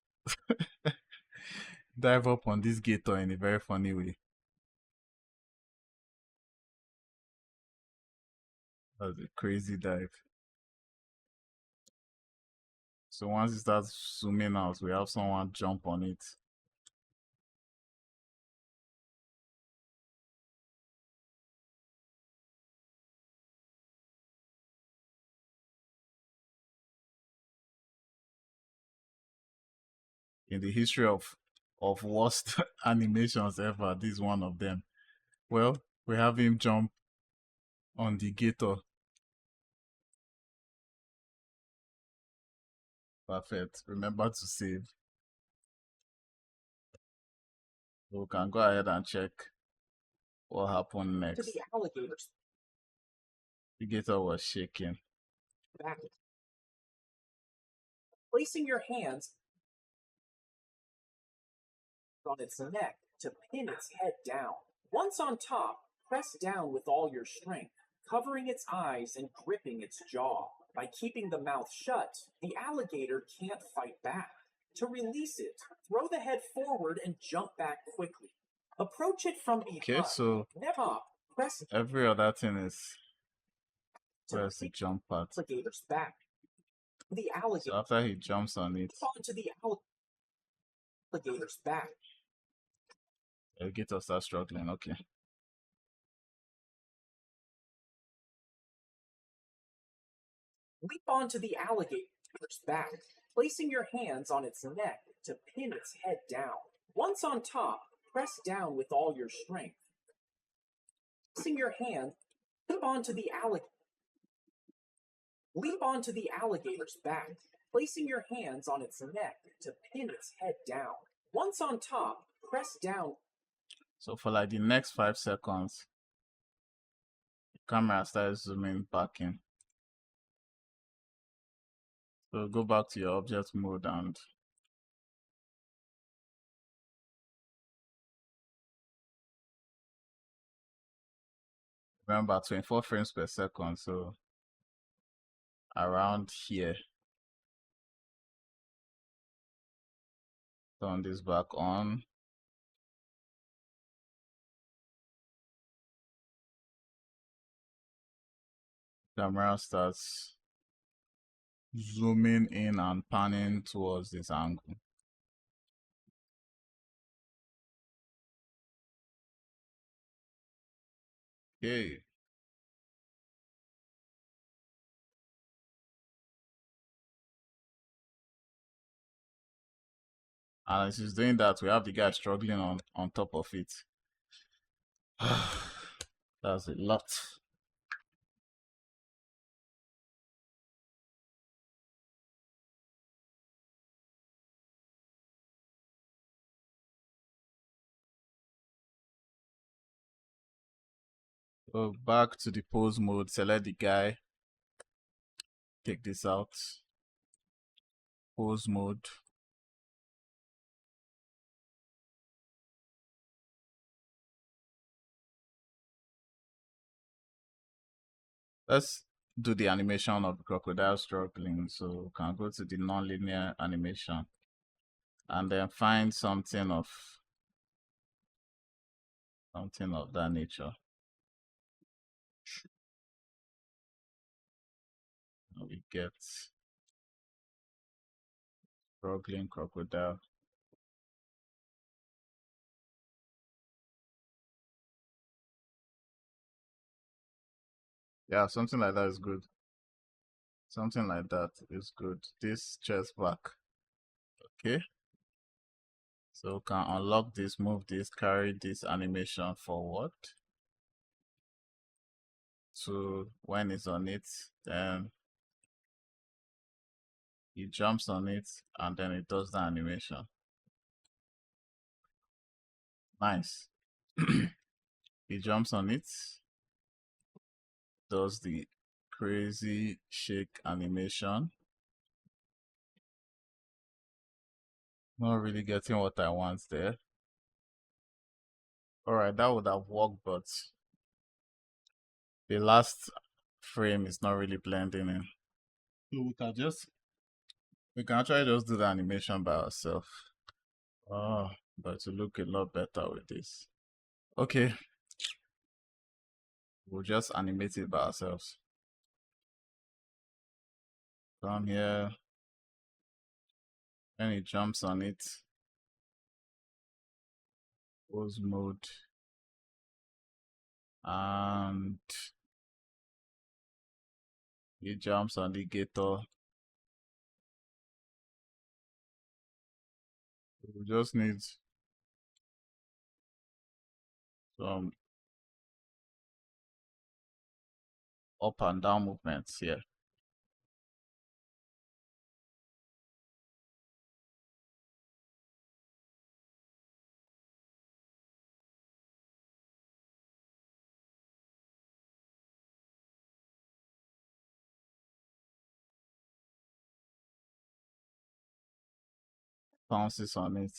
dive up on this gator in a very funny way. That's a crazy dive. So once it starts zooming out, we have someone jump on it. In the history of worst animations ever, this is one of them. Well, we have him jump on the gator. Perfect. Remember to save. We can go ahead and check what happened To next. the alligator's The gator was shaking. back. Placing your hands on its neck to pin its head down. Once on top, press down with all your strength, covering its eyes and gripping its jaw. By keeping the mouth shut, the alligator can't fight back. To release it, throw the head forward and jump back quickly. Approach it from behind. Okay, so Never press every other thing is to where's the jump part? alligator's back. The So alligator after he jumps on it, onto the alligator's back. the gator starts struggling. Okay. Leap onto the alligator's back, placing your hands on its neck to pin its head down. Once on top, press down with all your strength. Placing your hand, leap onto the alligator's back, placing your hands on its neck to pin its head down. Once on top, press down. So for like the next 5 seconds, the camera starts zooming back in. So go back to your object mode and remember 24 frames per second. So around here, turn this back on. Camera starts zooming in and panning towards this angle. Okay. And as he's doing that, we have the guy struggling on top of it. That's a lot. Go back to the pose mode, select the guy, take this out. Pose mode. Let's do the animation of the crocodile struggling. So we can go to the non-linear animation and then find something of that nature. We get struggling crocodile. Yeah, something like that is good. Something like that is good. This chest back. Okay. So can unlock this, move this, carry this animation forward. So when it's on it, then he jumps on it and then it does the animation. Nice. He jumps on it, does the crazy shake animation. Not really getting what I want there. All right, that would have worked, but the last frame is not really blending in. So we can actually just do the animation by ourselves. Oh, but to look a lot better with this. Okay, we'll just animate it by ourselves. Come here, when it jumps on it, pose mode, and it jumps on the gator. We just need some up and down movements here. Bounces on it.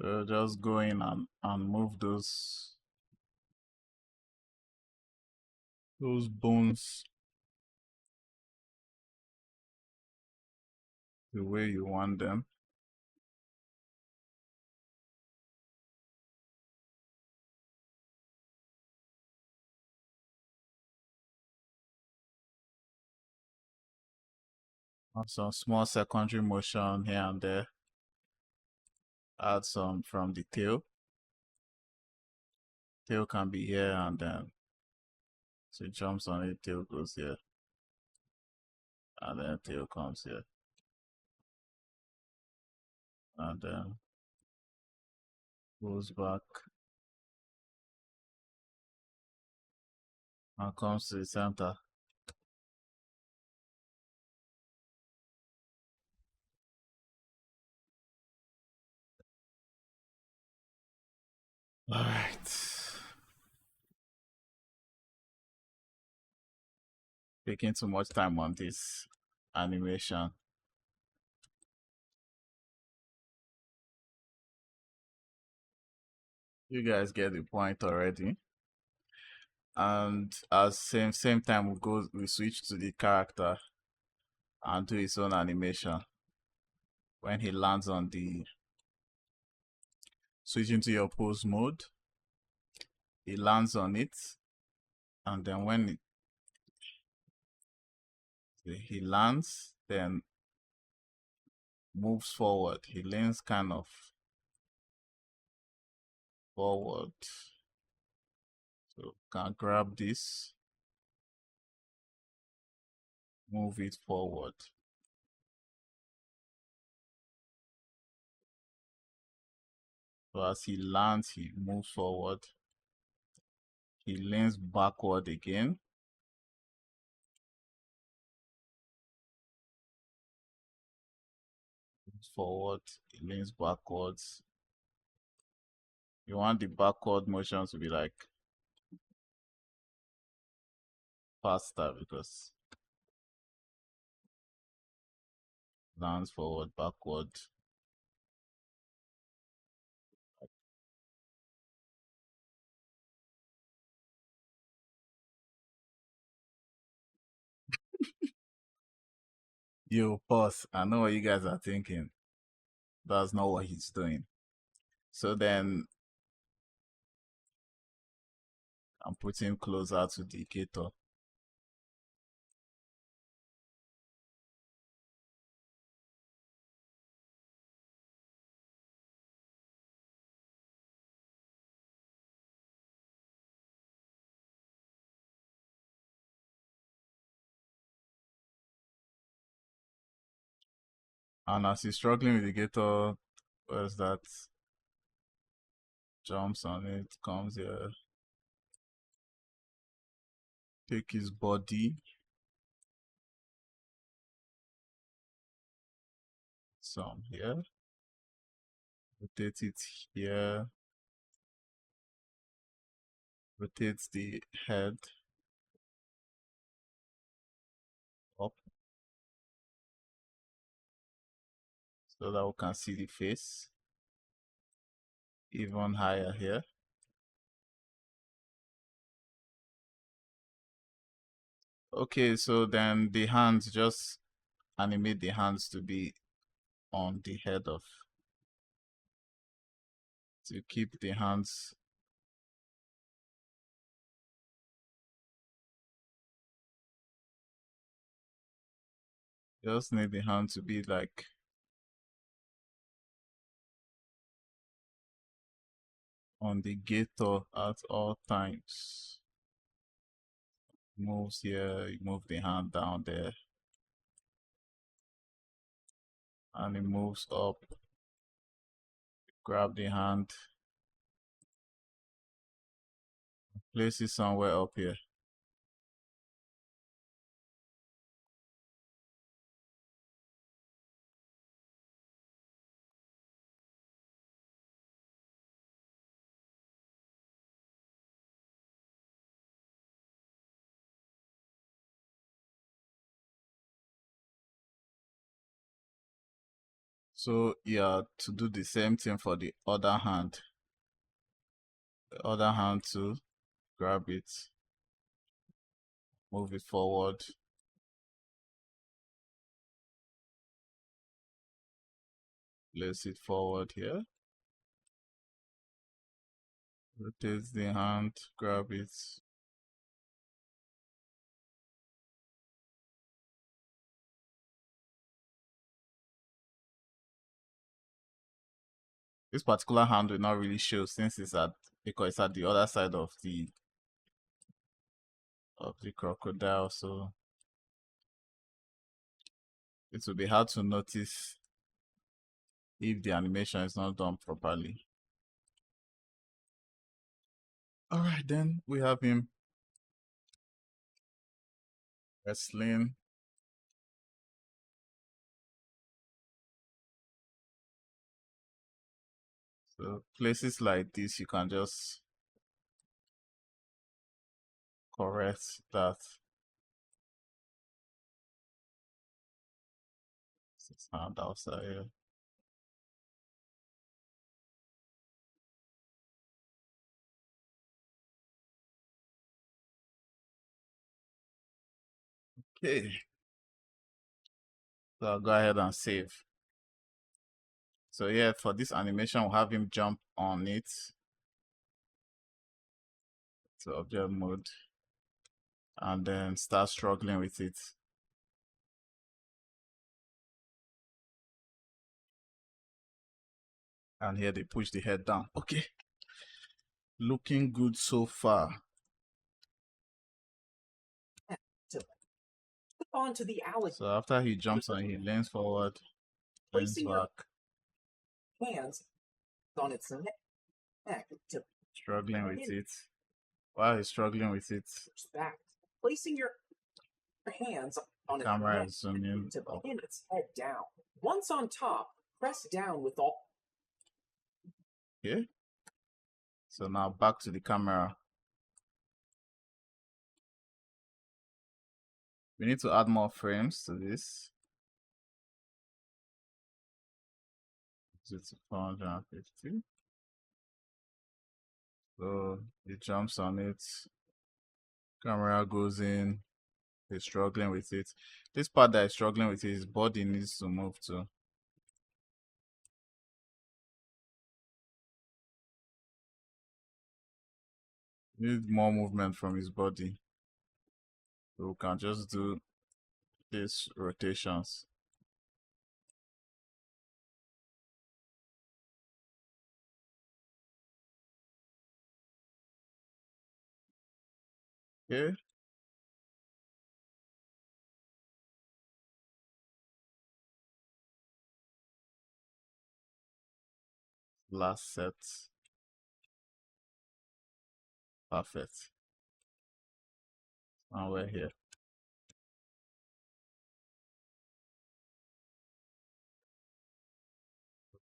So just go in and move those bones the way you want them. Some small secondary motion here and there. Add some from the tail. Tail can be here and then so it jumps on it, tail goes here. And then tail comes here. And then goes back and comes to the center. Alright. Taking too much time on this animation. You guys get the point already. And at same time we switch to the character and do his own animation. When he lands on the switch into your pose mode, he lands on it, and then when he lands, then moves forward. He leans kind of forward. So can grab this, move it forward. So as he lands, he moves forward. He leans backward again. Moves forward, he leans backwards. You want the backward motion to be like faster because lands forward, backward. You pause. I know what you guys are thinking. That's not what he's doing. So then I'm putting him closer to the equator. And as he's struggling with the gator, where's that? Jumps on it, comes here. Take his body. Some here. rotate it here, rotate the head up so that we can see the face even higher here. Okay, so then the hands, just animate the hands to be on the head of, to keep the hands. Just need the hand to be like on the gator at all times. Moves here, you move the hand down there, and it moves up. Grab the hand, place it somewhere up here. So yeah, to do the same thing for the other hand. The other hand too, grab it, move it forward, place it forward here, rotate the hand, grab it. This particular hand will not really show since it's at, because it's at the other side of the crocodile, so it will be hard to notice if the animation is not done properly. All right, then we have him wrestling. So places like this, you can just correct that. It's hand outside here. Okay, so I'll go ahead and save. So yeah, for this animation, we'll have him jump on it to object mode and then start struggling with it. And here they push the head down. Okay, looking good so far. Onto the alligator. So after he jumps on, he leans forward, leans Placing back, your hands on its neck to struggling with it. While he's struggling with it, back. Placing your hands on its camera neck is zooming to up. pin its head down. Once on top, press down with all. Okay. So now back to the camera. We need to add more frames to this. It's 450. So he jumps on it. Camera goes in. He's struggling with it. This part that is struggling with his body needs to move too. Need more movement from his body. So we can just do these rotations. Okay. Last set. Perfect. And we're here.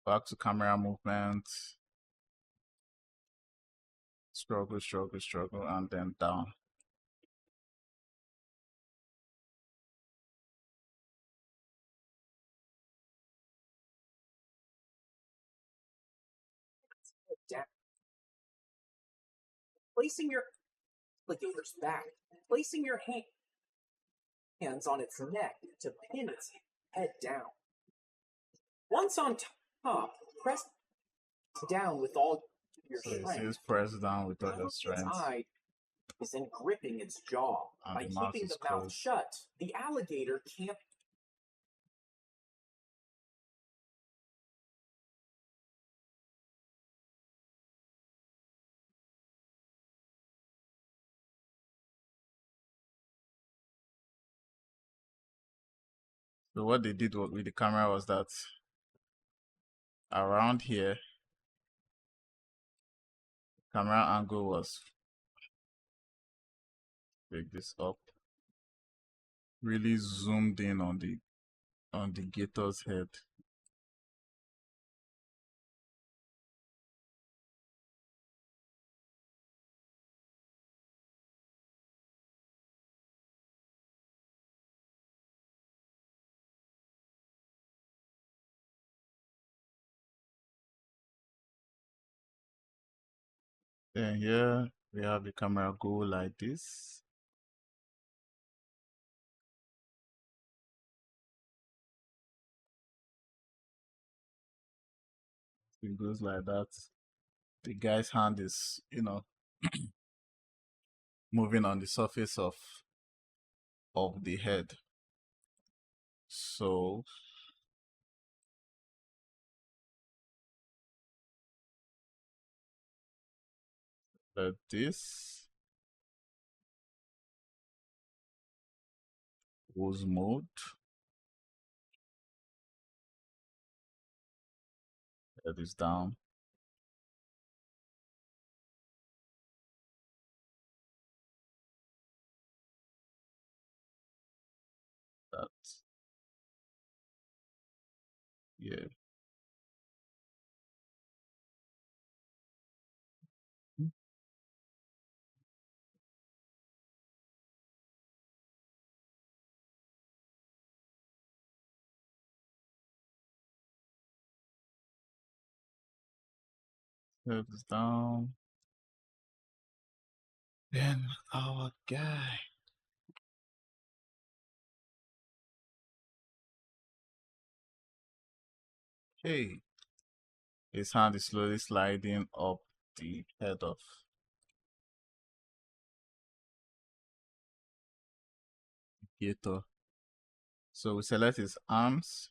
Back to camera movement. Struggle, struggle, struggle, and then down. Down. Placing your alligator's back. Placing your hands on its neck to pin its head down. Once on top, press down with all your So it strength. says press down with all your Its strength. eye is in gripping its jaw. And By the mouth keeping is the mouth closed. shut, the alligator can't. So what they did with the camera was that around here, camera angle was, pick this up, really zoomed in on the gator's head. Then here we have the camera go like this. It goes like that. The guy's hand is, moving on the surface of the head. So let this pose mode. Head is down. That, yeah. Head is down. Then our guy. Hey, his hand is slowly sliding up the head of the gator. So we select his arms.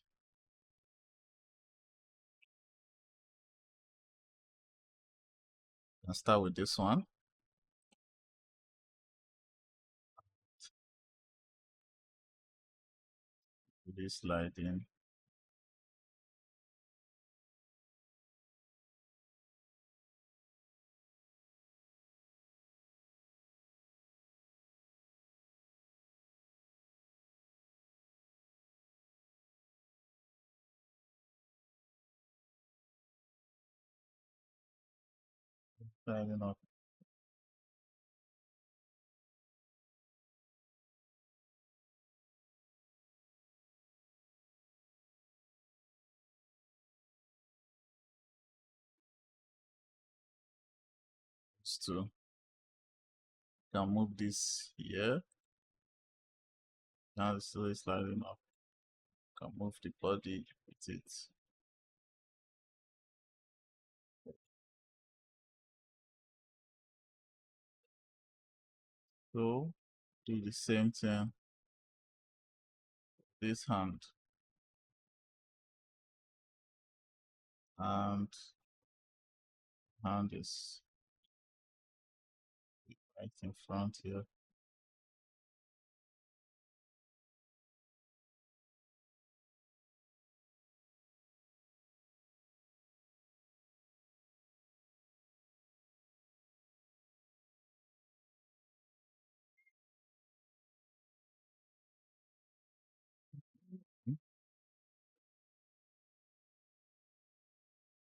And start with this one. Really sliding. Sliding up. To can move this here. Now it's slowly sliding up. Can move the body with it. So do the same thing. This hand and hand is right in front here.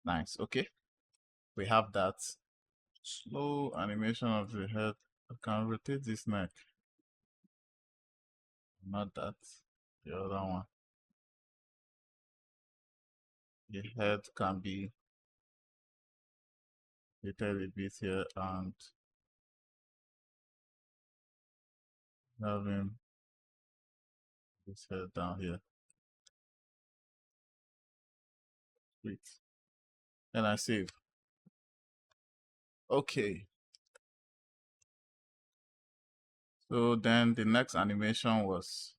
Nice. Okay. We have that. Slow animation of the head. I can rotate this neck. Not that. The other one. The head can be rotated a bit here and have him his head down here. Sweet. And I save. Okay. So then the next animation was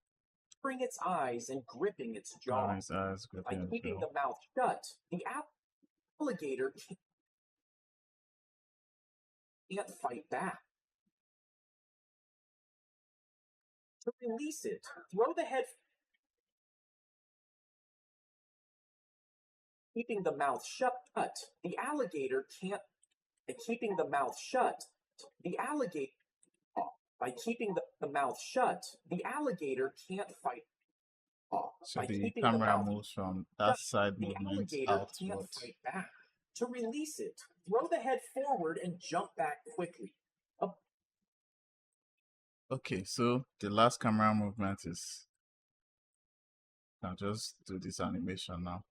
covering its eyes and gripping its jaw. his eyes By gripping his keeping jaw. the mouth shut, the alligator can't fight back. To release it, throw the head, keeping the mouth shut. The alligator can't. By keeping the mouth shut, the alligator. By keeping the mouth shut, the alligator can't fight off. So By the keeping the camera mouth moves from that shut, side the movement alligator can't outwards. fight back. To release it, throw the head forward and jump back quickly. Okay, so the last camera movement is, I'll just do this animation now.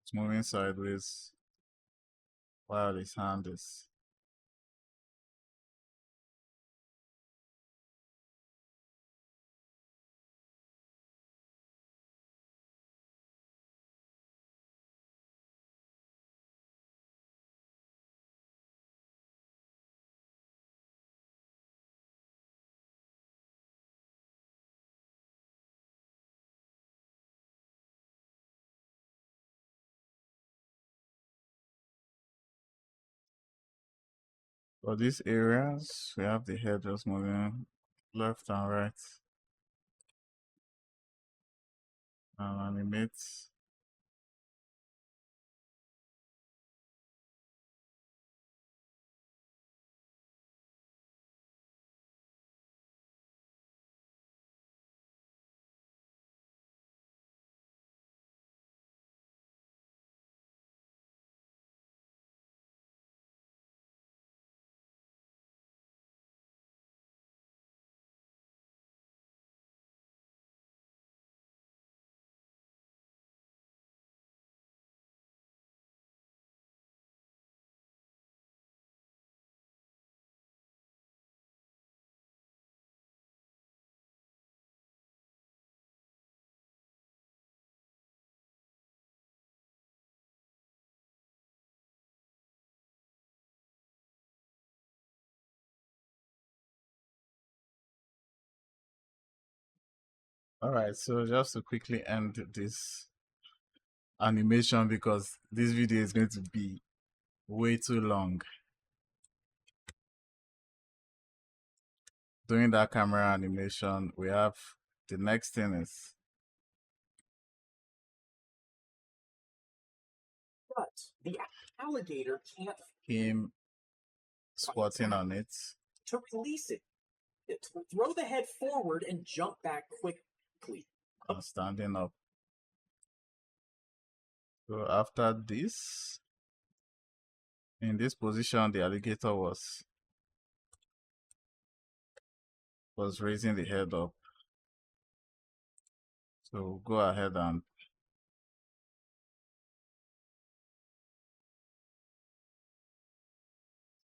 It's moving sideways while his hand is. For these areas, we have the head just moving left and right. And animate. All right, so just to quickly end this animation because this video is going to be way too long. Doing that camera animation, we have the next thing is But the alligator can't him fight squatting back. on it To release it, throw the head forward and jump back quickly. and standing up. So after this, in this position, the alligator was raising the head up. So go ahead and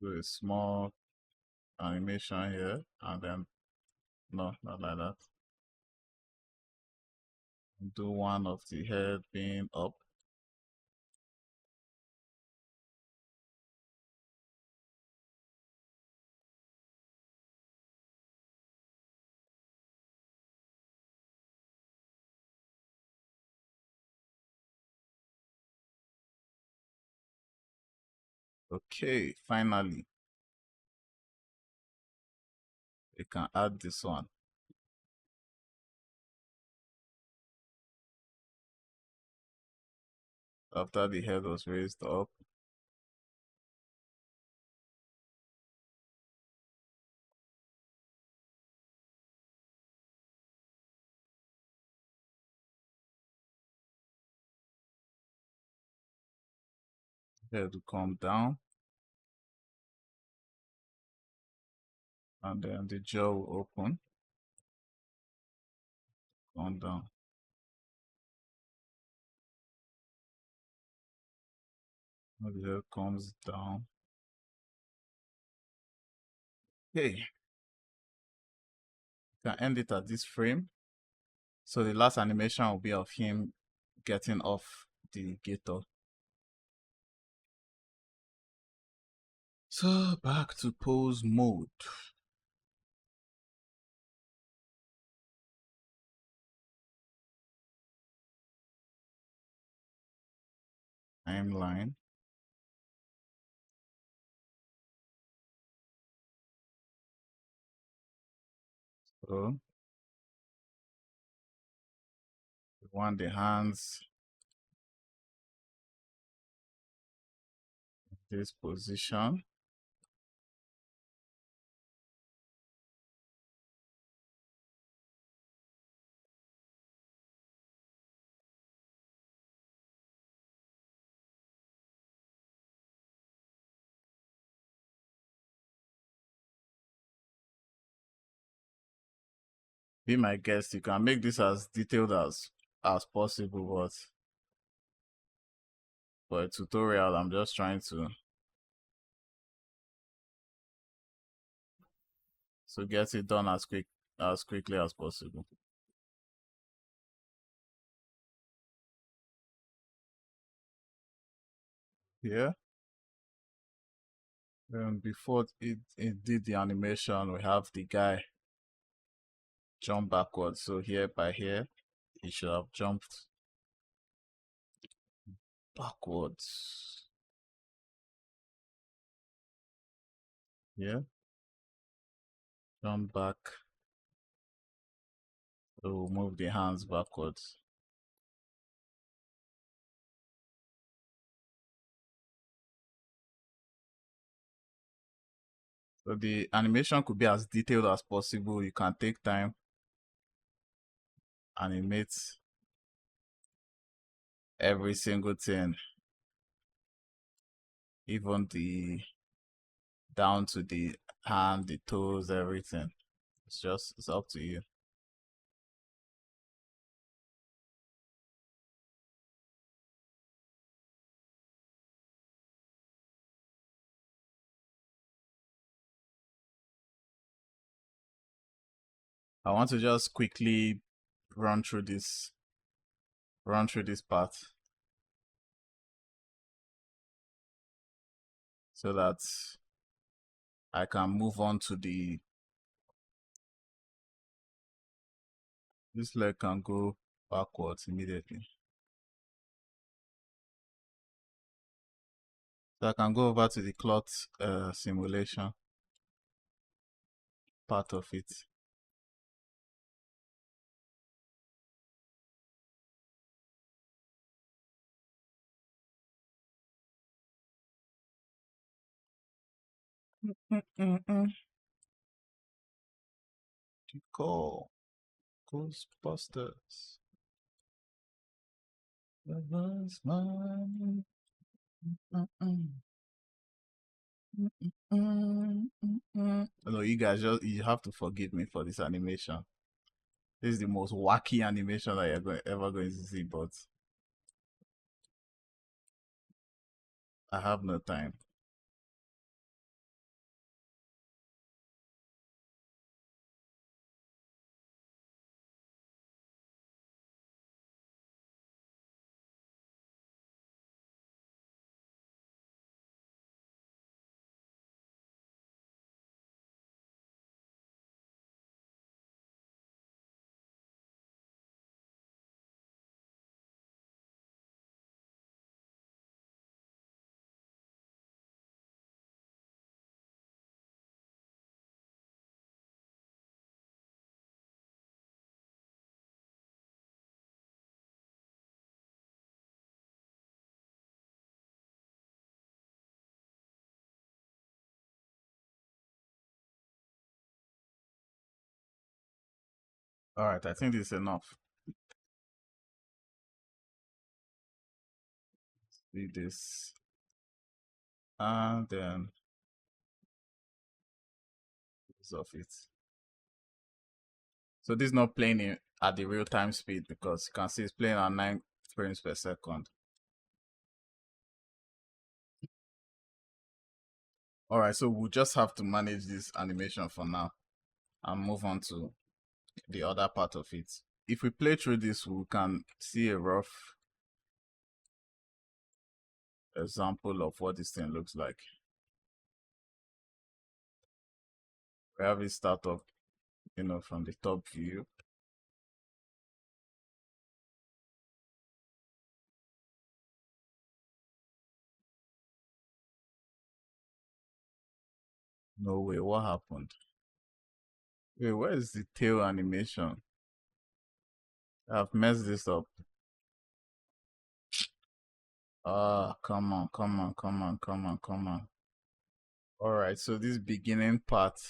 do a small animation here, and then no, not like that. Do one of the head being up. Okay, finally, we can add this one. After the head was raised up, Head will come down, and then the jaw will open, come down. And the head comes down. Okay, you can end it at this frame. So the last animation will be of him getting off the gator. So back to pose mode. Timeline. So we want the hands in this position. Be my guest. You can make this as detailed as possible, but for a tutorial, I'm just trying to get it done as quickly as possible. Yeah. Then before it did the animation, we have the guy jump backwards. So here by here, he should have jumped backwards. Yeah. Jump back. So we'll move the hands backwards. So the animation could be as detailed as possible. You can take time, animate every single thing, even the down to the hand, the toes, everything. It's up to you. I want to just quickly run through this part so that I can move on to this leg can go backwards immediately. So I can go over to the cloth simulation part of it. Go Ghostbusters. That was mine. No, you guys you have to forgive me for this animation. This is the most wacky animation that ever going to see, but I have no time. All right, I think this is enough. See this. and then of it. So this is not playing at the real time speed because you can see it's playing at 9 frames per second. Alright, so we'll just have to manage this animation for now and move on to the other part of it. If we play through this, we can see a rough example of what this thing looks like. We have it start up, from the top view. No way, what happened? Wait, where is the tail animation? I've messed this up. Ah, come on, come on, come on, come on, come on. Alright, so this beginning part,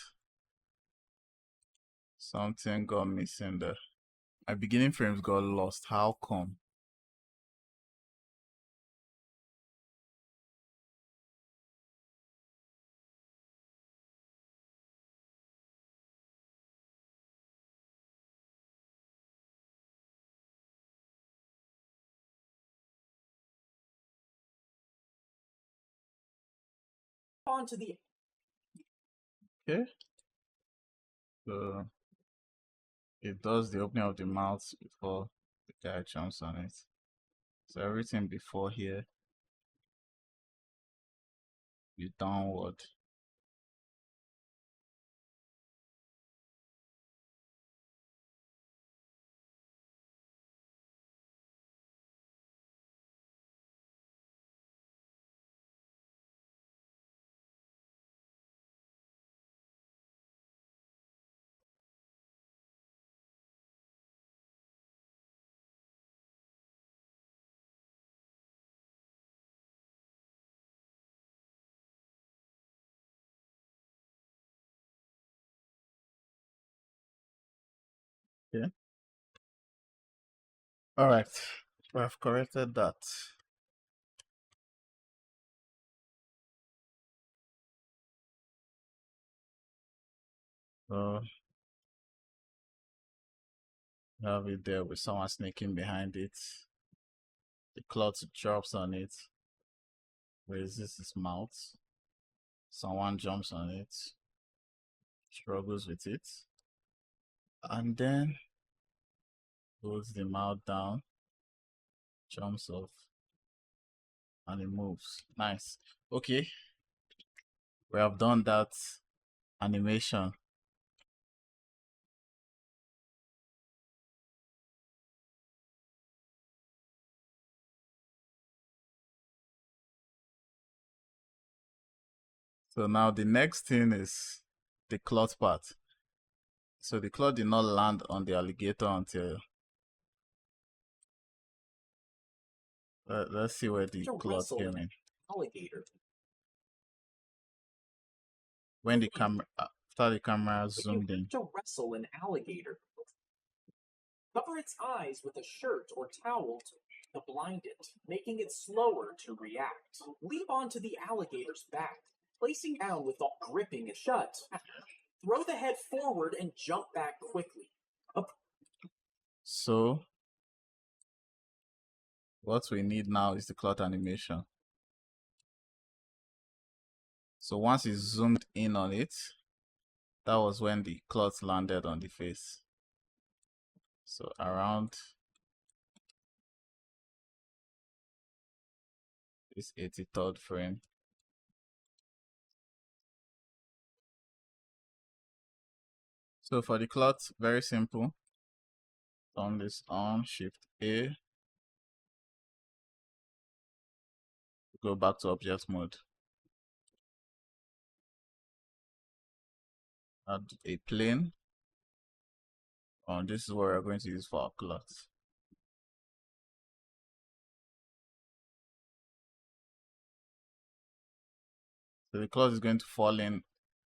something got missing there. My beginning frames got lost. How come? Onto the Okay. So it does the opening of the mouth before the guy jumps on it. So everything before here is downward. Okay. Alright. We have corrected that. So you have it there with someone sneaking behind it. The cloth drops on it. Raises his mouth. Someone jumps on it. Struggles with it. And then holds the mouth down. Jumps off. And it moves. Nice. Okay. We have done that animation. So now the next thing is the cloth part. So the cloth did not land on the alligator until let's see where the cloth came in. alligator. When the camera after the camera If you zoomed in. have to wrestle an alligator, cover its eyes with a shirt or towel to blind it, making it slower to react. Leap onto the alligator's back, placing down with all gripping it shut. Throw the head forward and jump back quickly. So what we need now is the cloth animation. So once it zoomed in on it, that was when the cloth landed on the face. So around this 83rd frame. So for the cloth, very simple. Turn this on, Shift A. Go back to object mode. Add a plane. This is what we're going to use for our cloth. So the cloth is going to fall in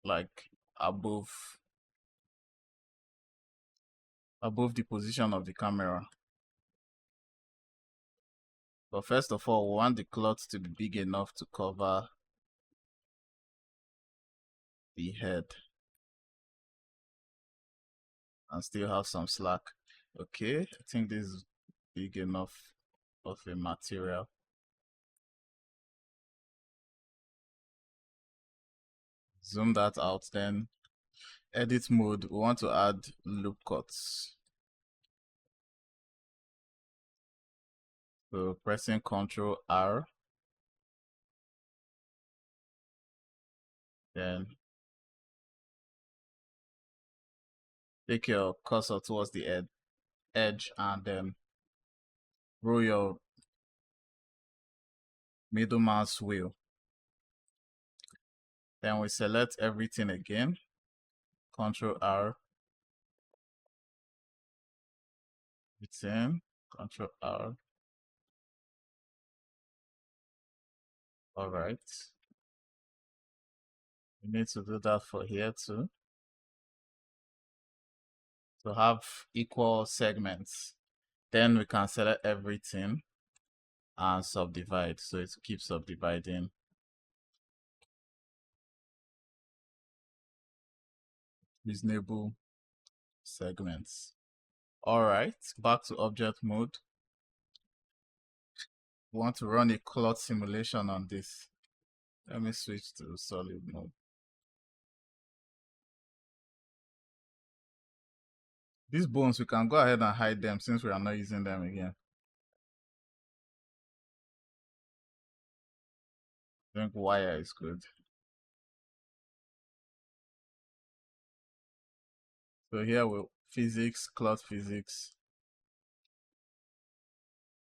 like above the position of the camera. But first of all, we want the cloth to be big enough to cover the head and still have some slack. Okay, I think this is big enough of a material. Zoom that out, then edit mode, we want to add loop cuts. So pressing Ctrl R, then take your cursor towards the edge and then roll your middle mouse wheel. Then we select everything again, Ctrl R, everything, Ctrl R. All right. We need to do that for here too. To have equal segments. Then we can select everything and subdivide. So it keeps subdividing. Reasonable segments. All right, back to object mode. We want to run a cloth simulation on this. Let me switch to solid mode. These bones, we can go ahead and hide them since we are not using them again. I think wire is good. So here we'll physics, cloth physics.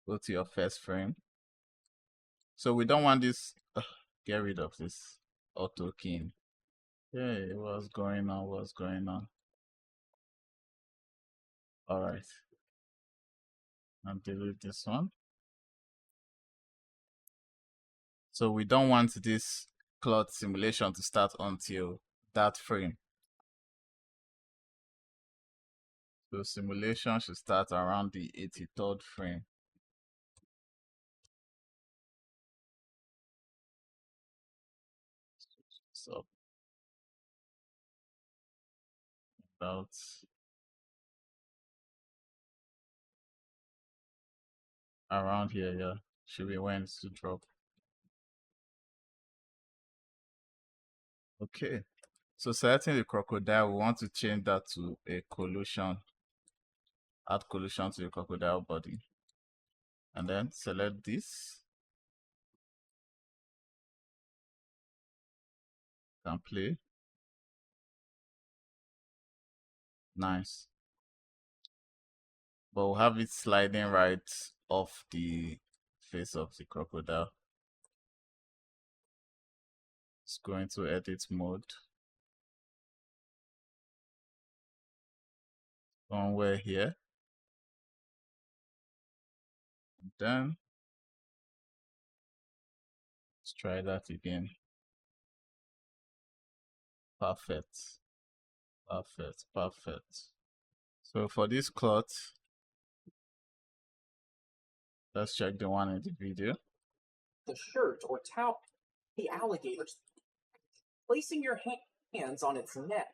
Go to your first frame. So we don't want this, get rid of this auto keying. Okay, what's going on? What's going on? All right. And delete this one. So we don't want this cloth simulation to start until that frame. So simulation should start around the 83rd frame. So about around here, yeah, should be when it's to drop. Okay, so selecting the crocodile, we want to change that to a collision. Add collision to the crocodile body. And then select this. And play. Nice. But we'll have it sliding right off the face of the crocodile. It's going to edit mode. Somewhere here. Then let's try that again. Perfect. Perfect. Perfect. So for this cloth, let's check the one in the video. The shirt or towel, the alligator's placing your hands on its neck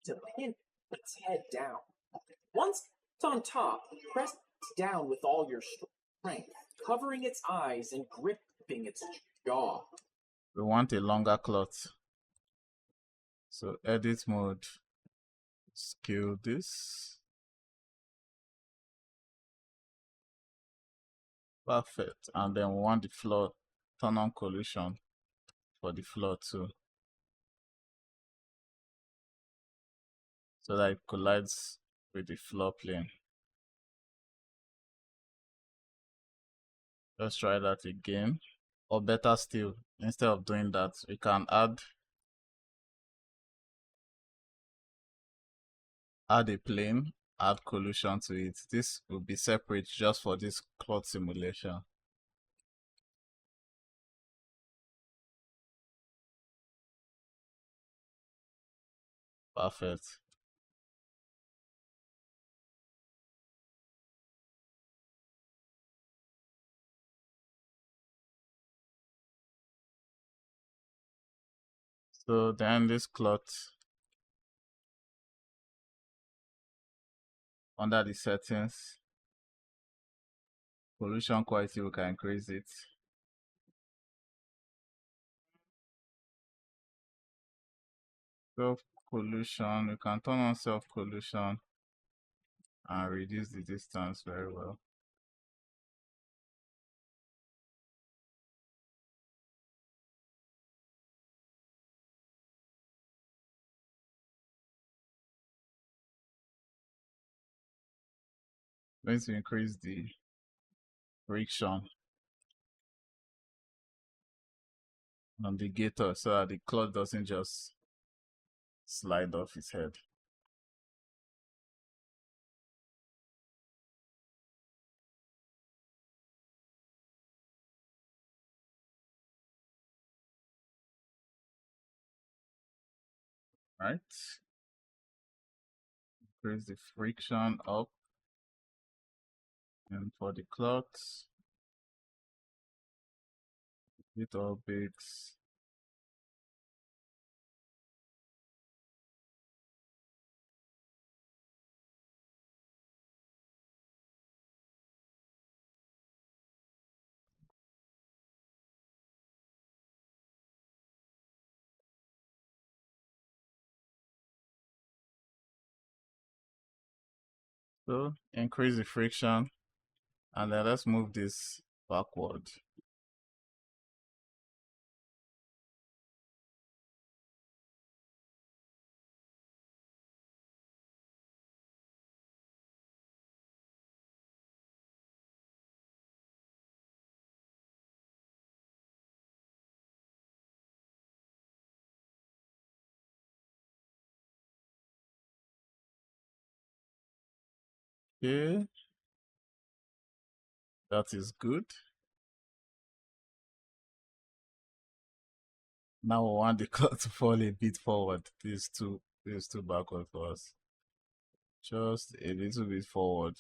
to pin its head down. Once it's on top, press down with all your strength, covering its eyes and gripping its jaw. We want a longer cloth. So edit mode, scale this. Perfect. And then we want the floor, turn on collision for the floor too. So that it collides with the floor plane. Let's try that again. Or better still, instead of doing that, we can add a plane, add collision to it. This will be separate just for this cloth simulation. Perfect. So then this cloth, under the settings, pollution quality, we can increase it. Self collision, we can turn on self collision and reduce the distance very well. Going to increase the friction on the gator so that the cloth doesn't just slide off its head. Right? Increase the friction up. And for the cloth, it all bakes. So increase the friction, and then let's move this backward. Okay, that is good. Now we want the cloth to fall a bit forward. This is too backward for us. Just a little bit forward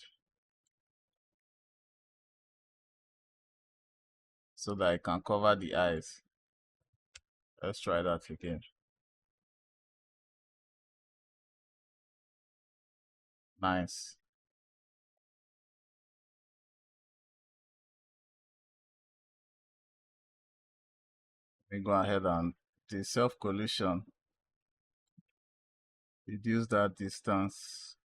so that I can cover the eyes. Let's try that again. Nice. We go ahead and the self collision. Reduce that distance.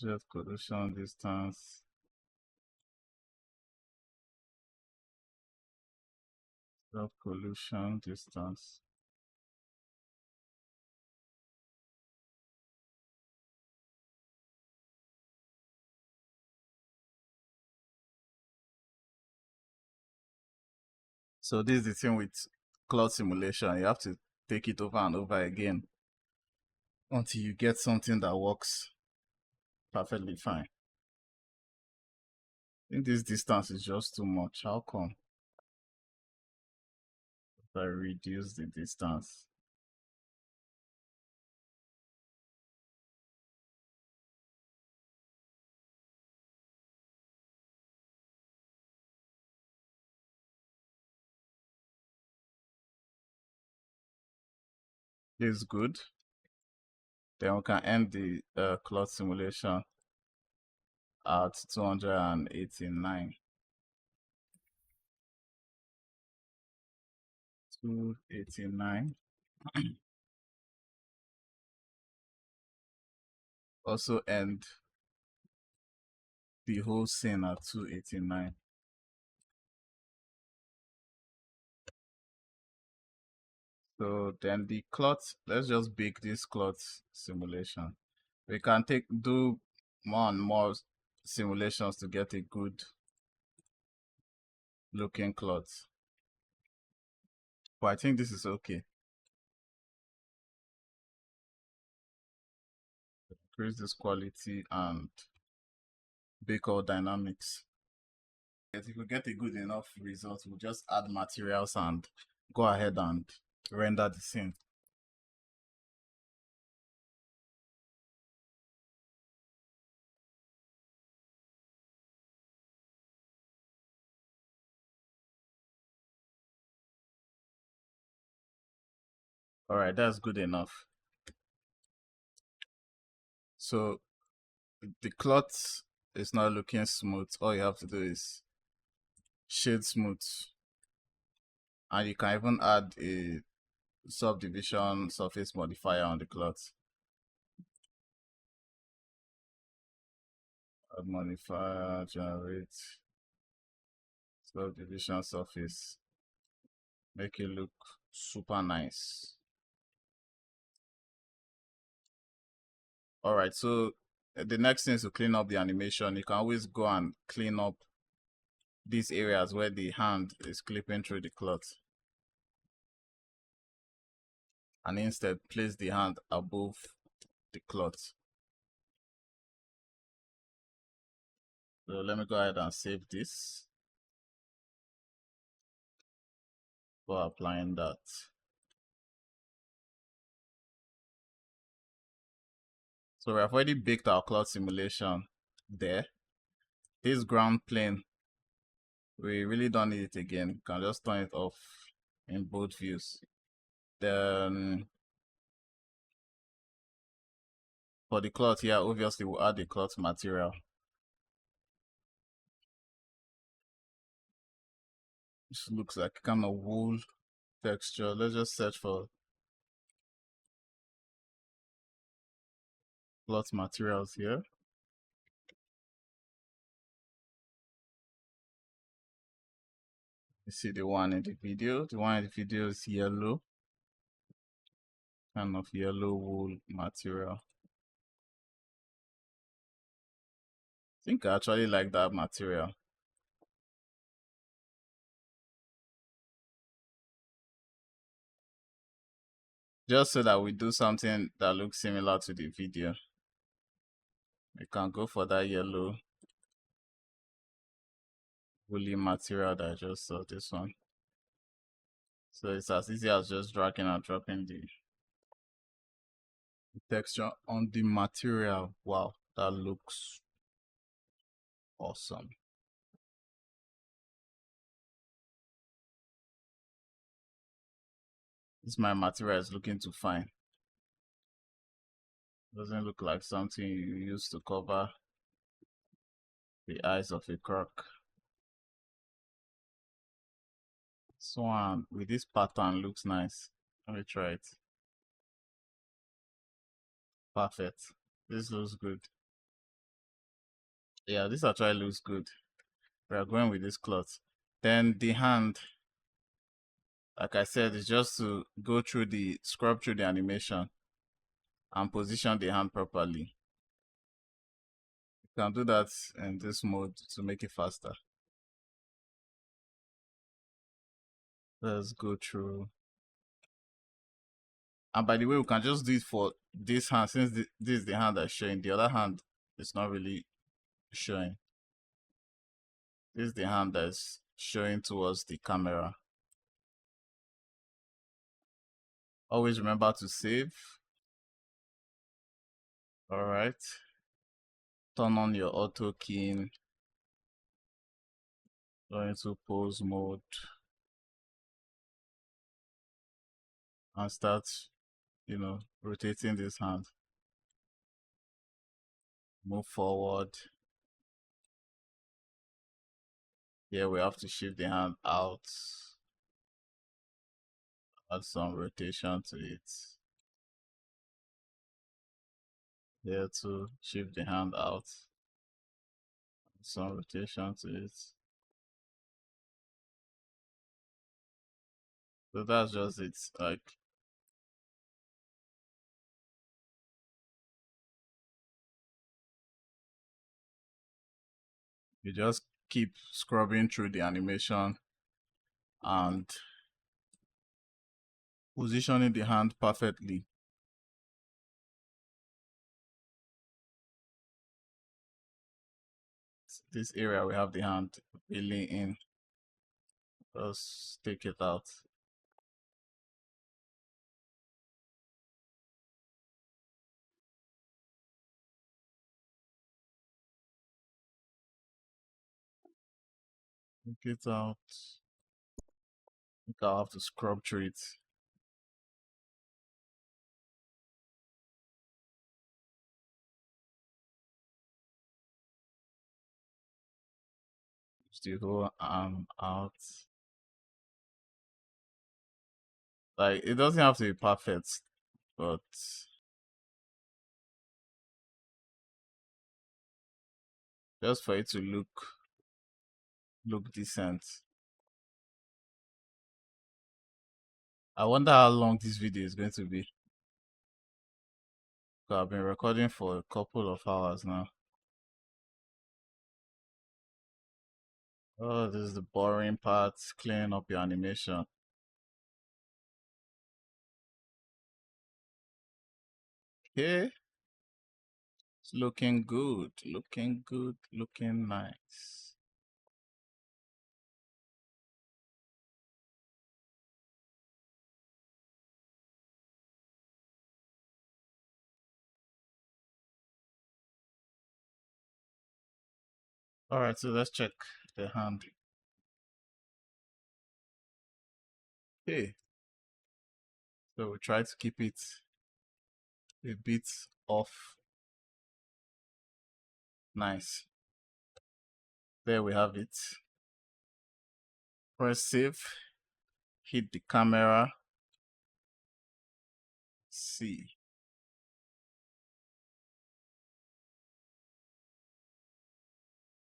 Just collision distance. Self collision distance. So this is the thing with cloud simulation. You have to take it over and over again until you get something that works perfectly fine. I think this distance is just too much. How come? If I reduce the distance. This is good. Then we can end the cloud simulation at 289. 289. Also end the whole scene at 289. So then the cloth, let's just bake this cloth simulation. We can do more and more simulations to get a good looking cloth. But I think this is okay. Increase this quality and bake all dynamics. If we get a good enough result, we'll just add materials and go ahead and render the scene. All right, that's good enough. So the cloth is not looking smooth. All you have to do is shade smooth, and you can even add a subdivision surface modifier on the cloth. Add modifier, generate subdivision surface, make it look super nice. All right, so the next thing is to clean up the animation. You can always go and clean up these areas where the hand is clipping through the cloth, and instead place the hand above the cloth. So let me go ahead and save this for applying that. So we have already baked our cloth simulation there. This ground plane, we really don't need it again. You can just turn it off in both views. Then for the cloth here, obviously we'll add the cloth material. This looks like kind of wool texture. Let's just search for cloth materials here. You see the one in the video. The one in the video is yellow, kind of yellow wool material. I think I actually like that material. Just so that we do something that looks similar to the video, we can go for that yellow woolly material that I just saw, this one. So it's as easy as just dragging and dropping the texture on the material. Wow, that looks awesome. This my material is looking too fine. Doesn't look like something you use to cover the eyes of a croc. This one with this pattern looks nice. Let me try it. Perfect. This looks good. Yeah, this actually looks good. We are going with this cloth. Then the hand, like I said, is just to go through the scrub through the animation and position the hand properly. You can do that in this mode to make it faster. Let's go through. And by the way, we can just do it for this hand, since this is the hand that's showing. The other hand is not really showing. This is the hand that's showing towards the camera. Always remember to save. All right. Turn on your auto keying. Go into pose mode and start, rotating this hand. Move forward. Here we have to shift the hand out. Add some rotation to it. Here to shift the hand out. Add some rotation to it. So that's just it. Like, you just keep scrubbing through the animation and positioning the hand perfectly. This area we have the hand really in. Just take it out. Take it out. I think I'll have to scrub through it. the whole arm out. Like it doesn't have to be perfect, but just for it to look decent. I wonder how long this video is going to be. 'Cause I've been recording for a couple of hours now. Oh, this is the boring part, cleaning up your animation. Okay, it's looking good, looking nice. All right, so let's check the hand. Okay, so we try to keep it a bit off. Nice. There we have it. Press save, hit the camera, see.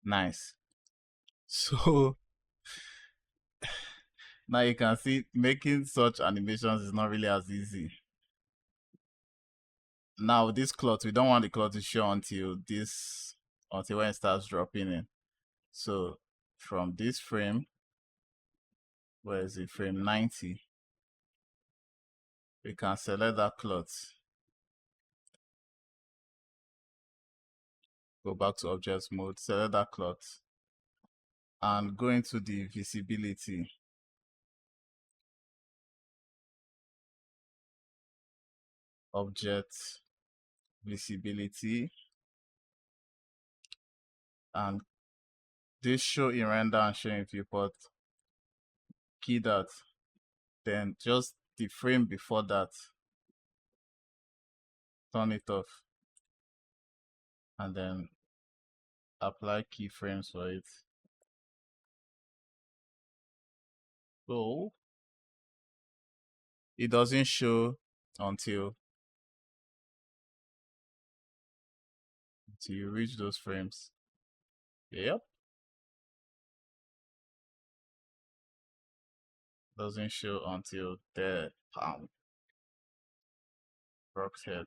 Nice. So now you can see making such animations is not really as easy. Now this cloth, we don't want the cloth to show until when it starts dropping in. So from this frame, where is it? Frame 90. We can select that cloth. Go back to object mode, select that cloth, and go into the visibility. Object visibility, and this show in render and show in viewport. Key that. Then just the frame before that, turn it off, and then apply keyframes for it. So it doesn't show until you reach those frames. Yep. Doesn't show until the palm. Rock's head.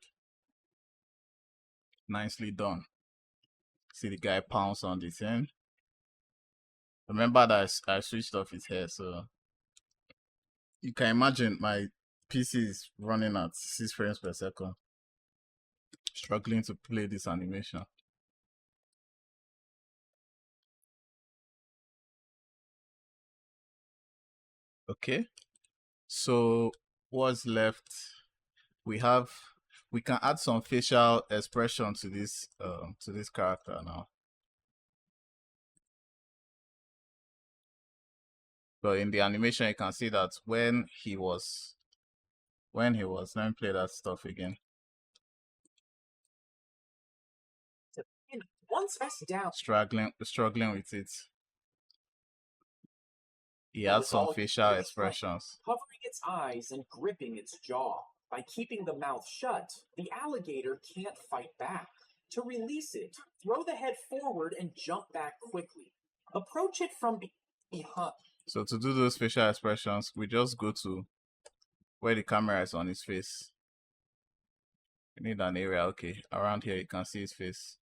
Nicely done. See the guy pounce on the thing. Remember that I switched off his hair, so you can imagine my PC is running at 6 frames per second. Struggling to play this animation. Okay. So what's left? We can add some facial expression to this character now. But in the animation, you can see that when he was, let me play that stuff again. Once pressed down, Struggling with it. He has some facial expressions. covering its eyes and gripping its jaw. By keeping the mouth shut, the alligator can't fight back. To release it, throw the head forward and jump back quickly. Approach it from behind. So to do those facial expressions, we just go to where the camera is on his face. You need an area, okay. Around here, you can see his face.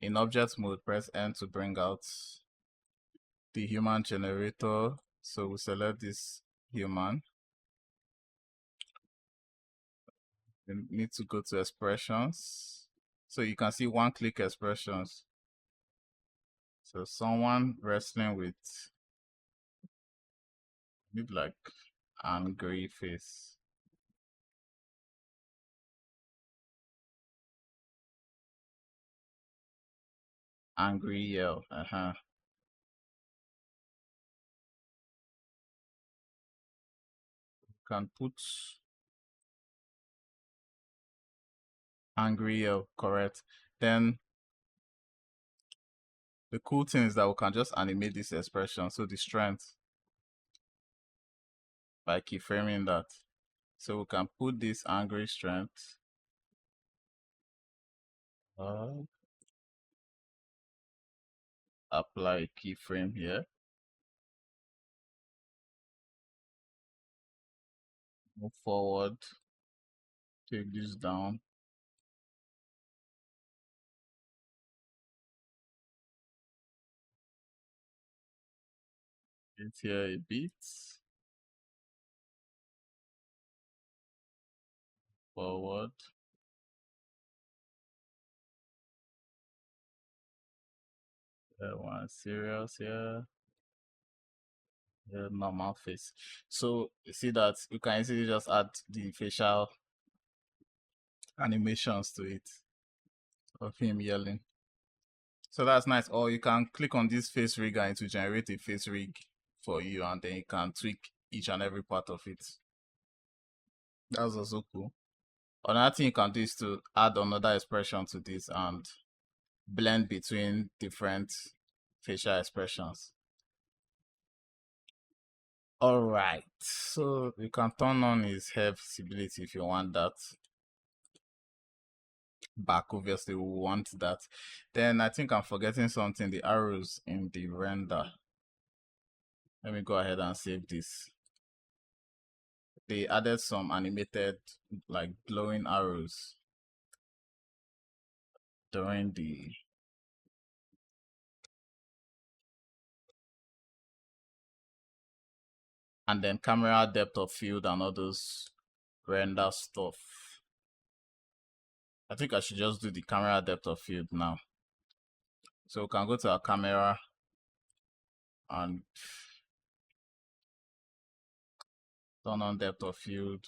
In object mode, press N to bring out the human generator. So we select this human. We need to go to expressions. So you can see one-click expressions. So someone wrestling with like angry face. Angry yell. Can put angry yell, correct. Then the cool thing is that we can just animate this expression. So the strength by keyframing that. So we can put this angry strength. Apply a keyframe here. Move forward. Take this down. It here a bit. Forward. One serious here. Normal face. So you see that you can easily just add the facial animations to it of him yelling. So that's nice. Or you can click on this face rig and it will generate a face rig for you, and then you can tweak each and every part of it. That's also cool. Another thing you can do is to add another expression to this and blend between different facial expressions. All right, so you can turn on his hair visibility if you want that back. Obviously we want that. Then I think I'm forgetting something, the arrows in the render. Let me go ahead and save this. They added some animated like glowing arrows during the and then camera depth of field and all those render stuff. I think I should just do the camera depth of field now. So we can go to our camera and turn on depth of field.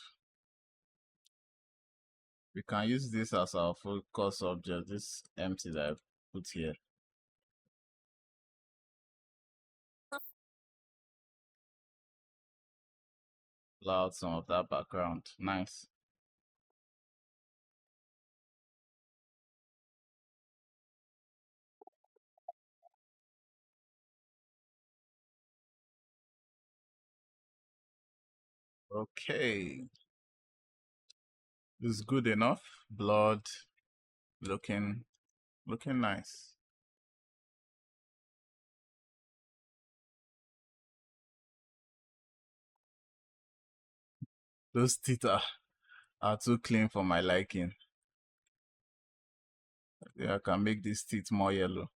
We can use this as our focus object, this empty that I put here. Allow out some of that background. Nice. Okay. This is good enough. Blood looking nice. Those teeth are too clean for my liking. Yeah, I can make these teeth more yellow.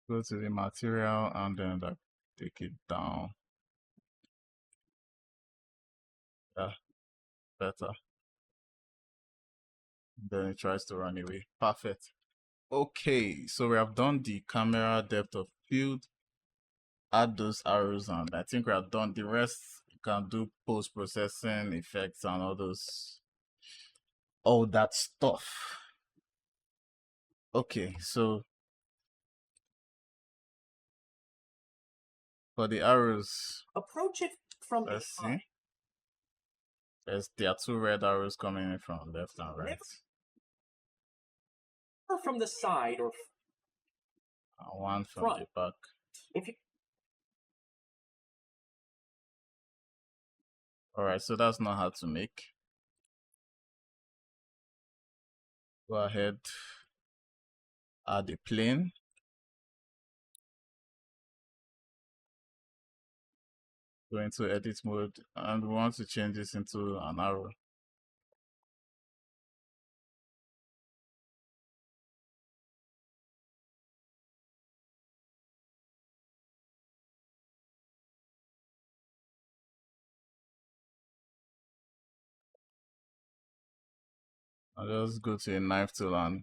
Go to the material and then like take it down. Yeah, better. Then it tries to run away. Perfect. Okay, so we have done the camera depth of field. Add those arrows and I think we have done the rest. You can do post-processing effects and all that stuff. Okay, so for the arrows, Approach it from let's see. There are two red arrows coming in from left and right. Or from the side or And one from front. the back. If you Alright, so that's not hard to make. Go ahead, add a plane. Go into edit mode and we want to change this into an arrow. I'll just go to a knife tool and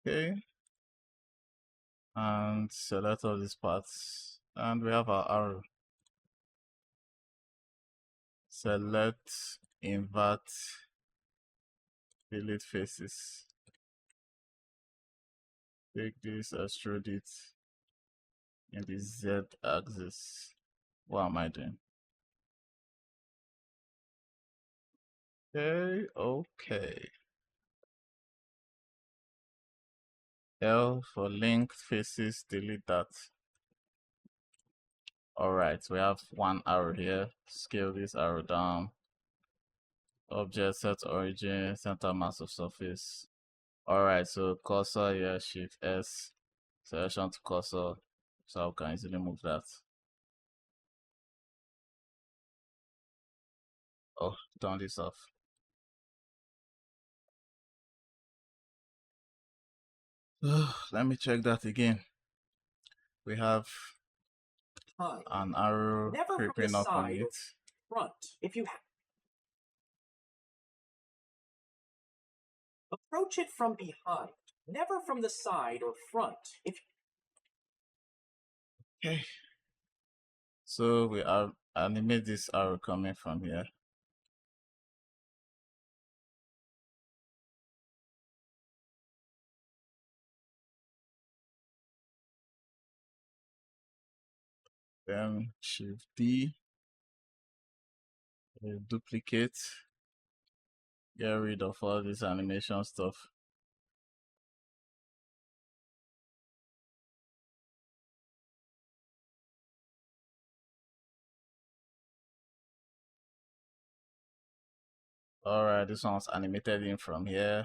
okay. And select all these parts. And we have our arrow. Select, invert, delete faces. Take this, extrude it in the Z axis. What am I doing? Okay. L for linked faces, delete that. Alright, we have one arrow here. Scale this arrow down. Object, set origin, center mass of surface. Alright, so cursor here, shift S, selection to cursor, so I can easily move that. Oh, turn this off. Let me check that again. We have an arrow Never from the creeping up on side or it. front. If you approach it from behind, never from the side or front. If Okay. So we are animate this arrow coming from here. Then Shift D, duplicate, get rid of all this animation stuff. Alright, this one's animated in from here.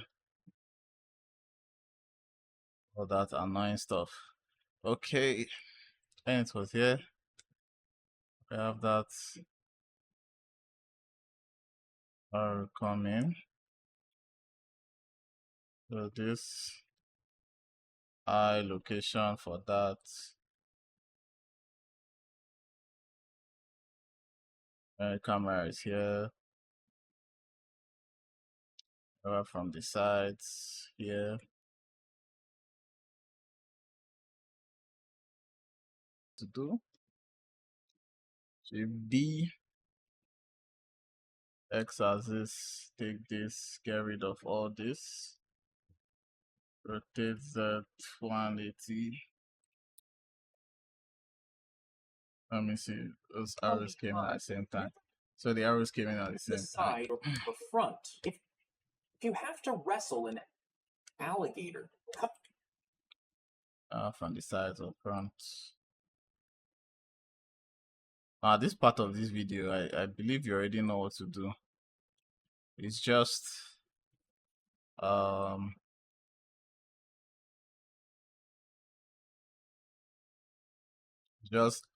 All that annoying stuff. Okay, and it was here. We have that arrow coming. So this eye location for that. Camera is here. From the sides here. To do Shift D, X axis, take this, get rid of all this, rotate Z 180. Let me see, those arrows came in at the same time. So the arrows came in at the same side time. or front. If you have to wrestle an alligator, From the sides or front. This part of this video, I believe you already know what to do. It's just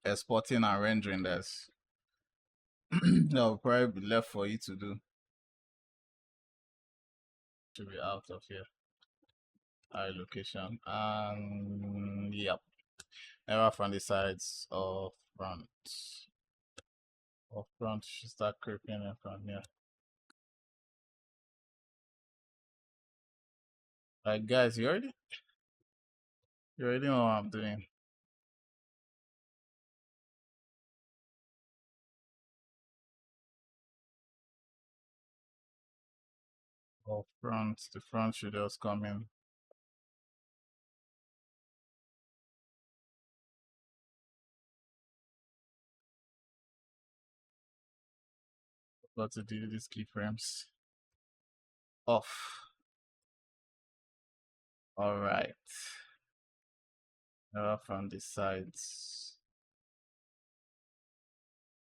exporting and rendering this. That will probably be left for you to do. To be out of here. Eye location, and yep. Never from the sides or front. Or front should start creeping in from here. Like guys, you already know what I'm doing. Or front, the front should just come in. Got to do these keyframes off. All right. Never from the sides.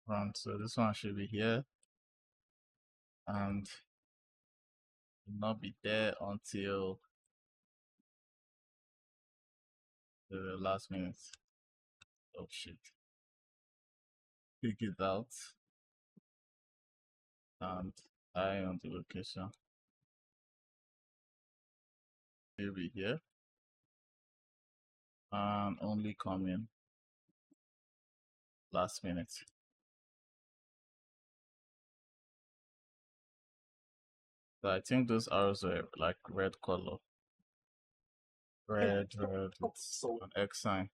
Front. So this one should be here, and will not be there until the last minute. Oh shit. Pick it out and eye on the location. It'll be here and only come in last minute. So I think those arrows are like red color. Red, it's an X sign.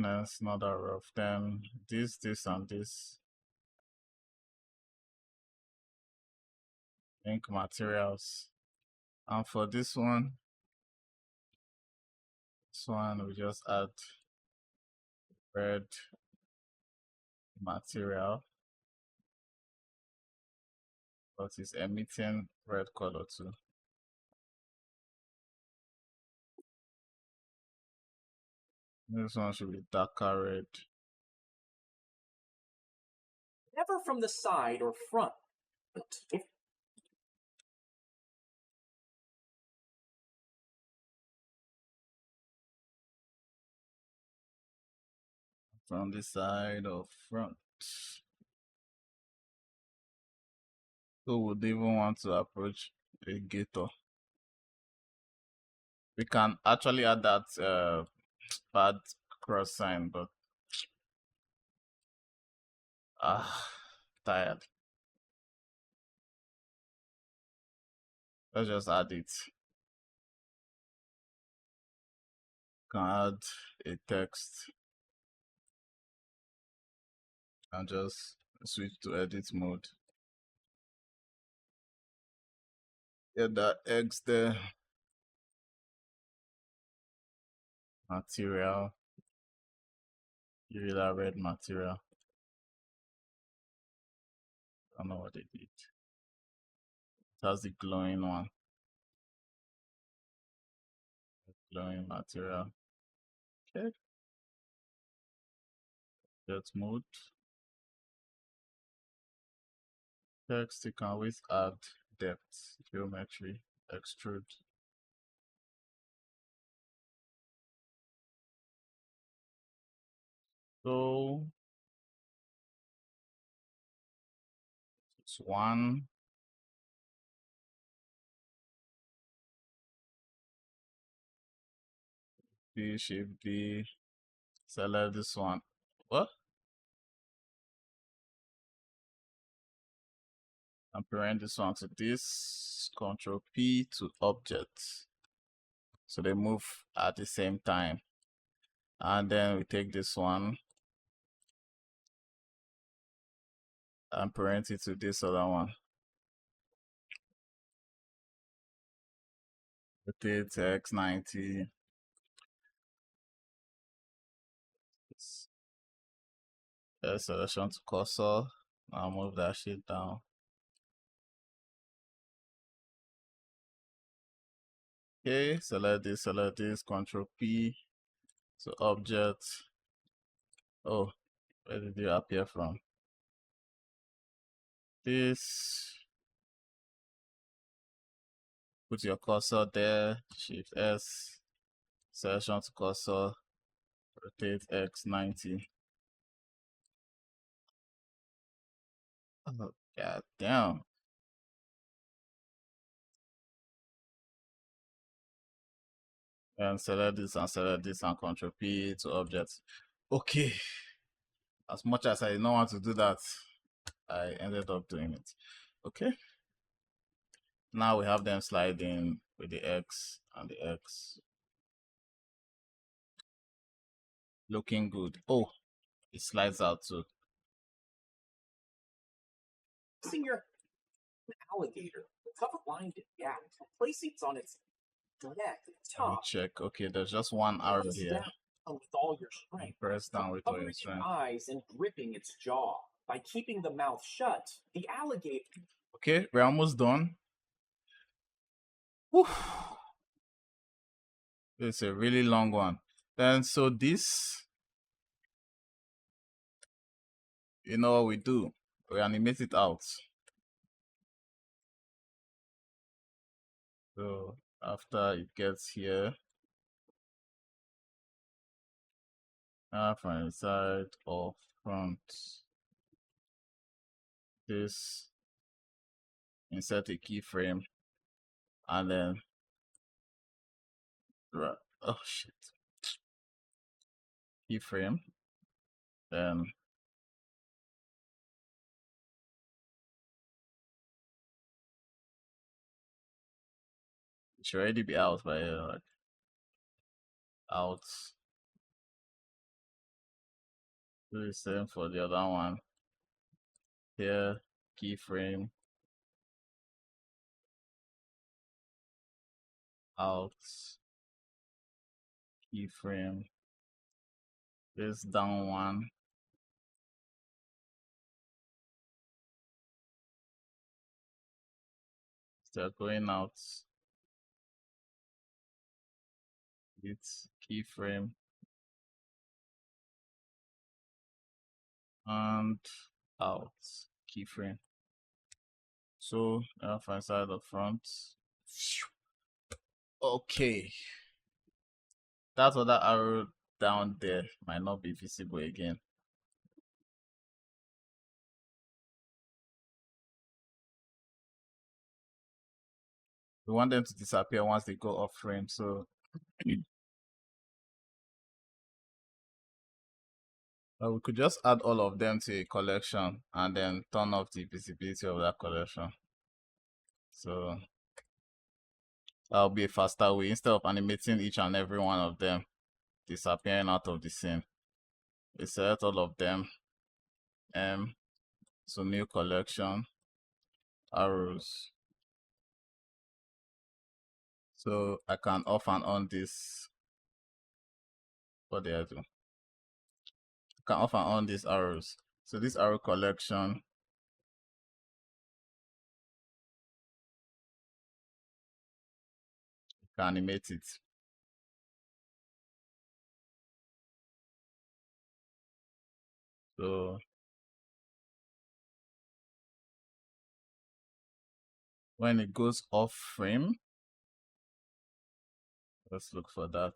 No, it's not that rough. Then this, and this. ink materials. And for this one we just add red material, but it's emitting red color too. This one should be darker red. Never from the side or front. If From the side or front. Who would even want to approach a gator? We can actually add that bad cross sign, but tired. Let's just add it. Can add a text and just switch to edit mode. Get that X there. Material. Give it that red material. I don't know what they did. It has the glowing one. Glowing material. Okay. Depth mode. Text, you can always add depth, geometry, extrude. So it's one. B, shift B, select this one. What? And parent this one to this, Control P to object. So they move at the same time. And then we take this one and parent it to this other one. Rotate X90. Selection to cursor. I'll move that shit down. Okay, select this, Control P to object. Oh, where did you appear from? This. Put your cursor there, Shift S, selection to cursor, rotate X90. Oh, god damn. And select this and Control P to object. Okay. As much as I did not want to do that, I ended up doing it. Okay. Now we have them sliding with the X and the X. Looking good. Oh, it slides out too. placing your alligator, cover blind it, yeah, placing it on its neck, top. Check. Okay, there's just one arrow here. Down with all your strength. Press down with all your Covering strength. your eyes and gripping its jaw. By keeping the mouth shut, the alligator. Okay, we're almost done. Whew. It's a really long one. And so this, you know what we do? We animate it out. So after it gets here, from the side or front, this, insert a keyframe, and then, oh shit, keyframe, then it should already be out by like out. Do the same for the other one. Here, keyframe, Alt keyframe. This down one. Still going out. It's keyframe. And out keyframe. So if I start the front. Okay. That other arrow down there might not be visible again. We want them to disappear once they go off frame. So we could just add all of them to a collection and then turn off the visibility of that collection. So that'll be a faster way instead of animating each and every one of them disappearing out of the scene. We select all of them. So new collection, arrows. So I can off and on this. What do I do? I can off and on these arrows. So this arrow collection, you can animate it. So when it goes off frame, let's look for that.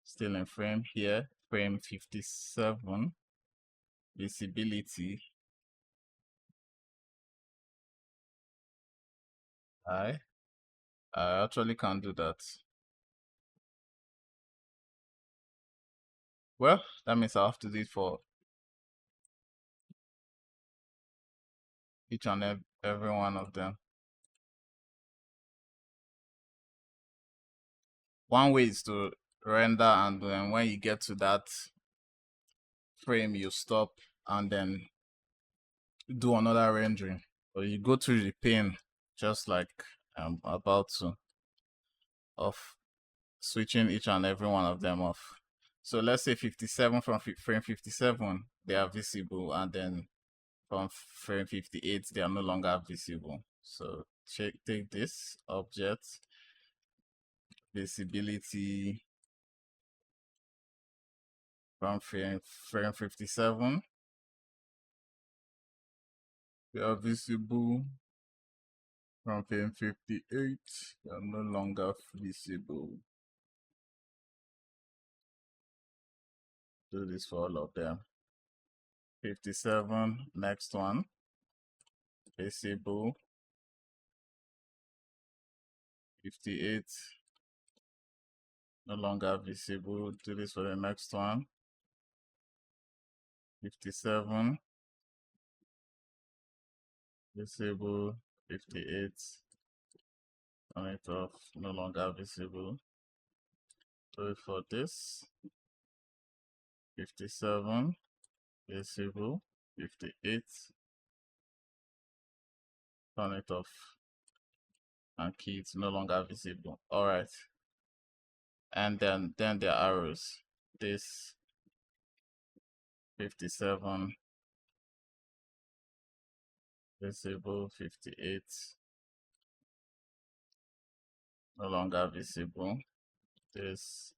Still in frame here, frame 57, visibility. I actually can't do that. Well, that means I have to do it for each and every one of them. One way is to render, and then when you get to that frame, you stop and then do another rendering. Or you go through the pane, just like I'm about to, of switching each and every one of them off. So let's say 57 from frame 57, they are visible, and then from frame 58, they are no longer visible. So take this object, visibility from frame 57, they are visible. From frame 58, they are no longer visible. Do this for all of them. 57, next one, visible. 58, no longer visible. Do this for the next one. 57, visible. 58, turn it off, no longer visible. Do it for this. 57, visible. 58, turn it off, and key it's no longer visible. All right. And then the arrows. This 57, visible. 58, no longer visible. This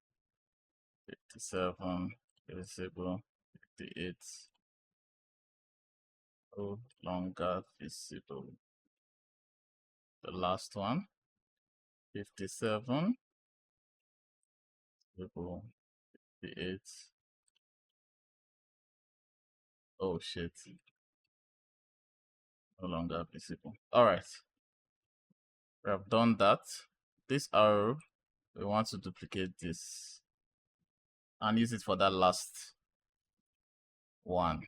57, visible. 58, no longer visible. The last one, 57, visible. 58. Oh shit, no longer visible. All right, we have done that. This arrow, we want to duplicate this and use it for that last one.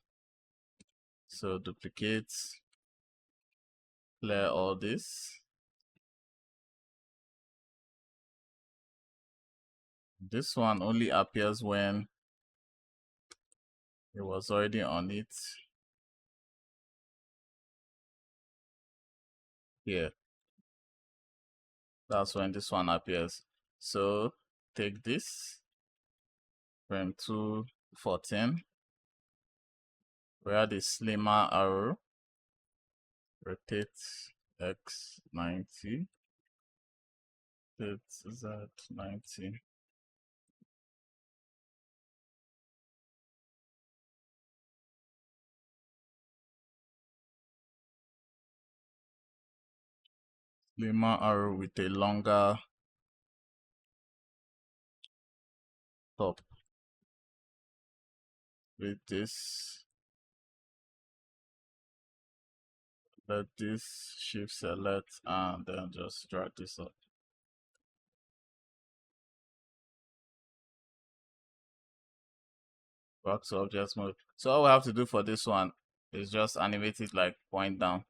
So duplicate, clear all this. This one only appears when it was already on it here. That's when this one appears. So take this frame 214, where the slimmer arrow, rotate X 90, rotate Z 90. Slimmer arrow with a longer top. With this, let this shift select and then just drag this up. Back to object mode. So all we have to do for this one is just animate it like point down.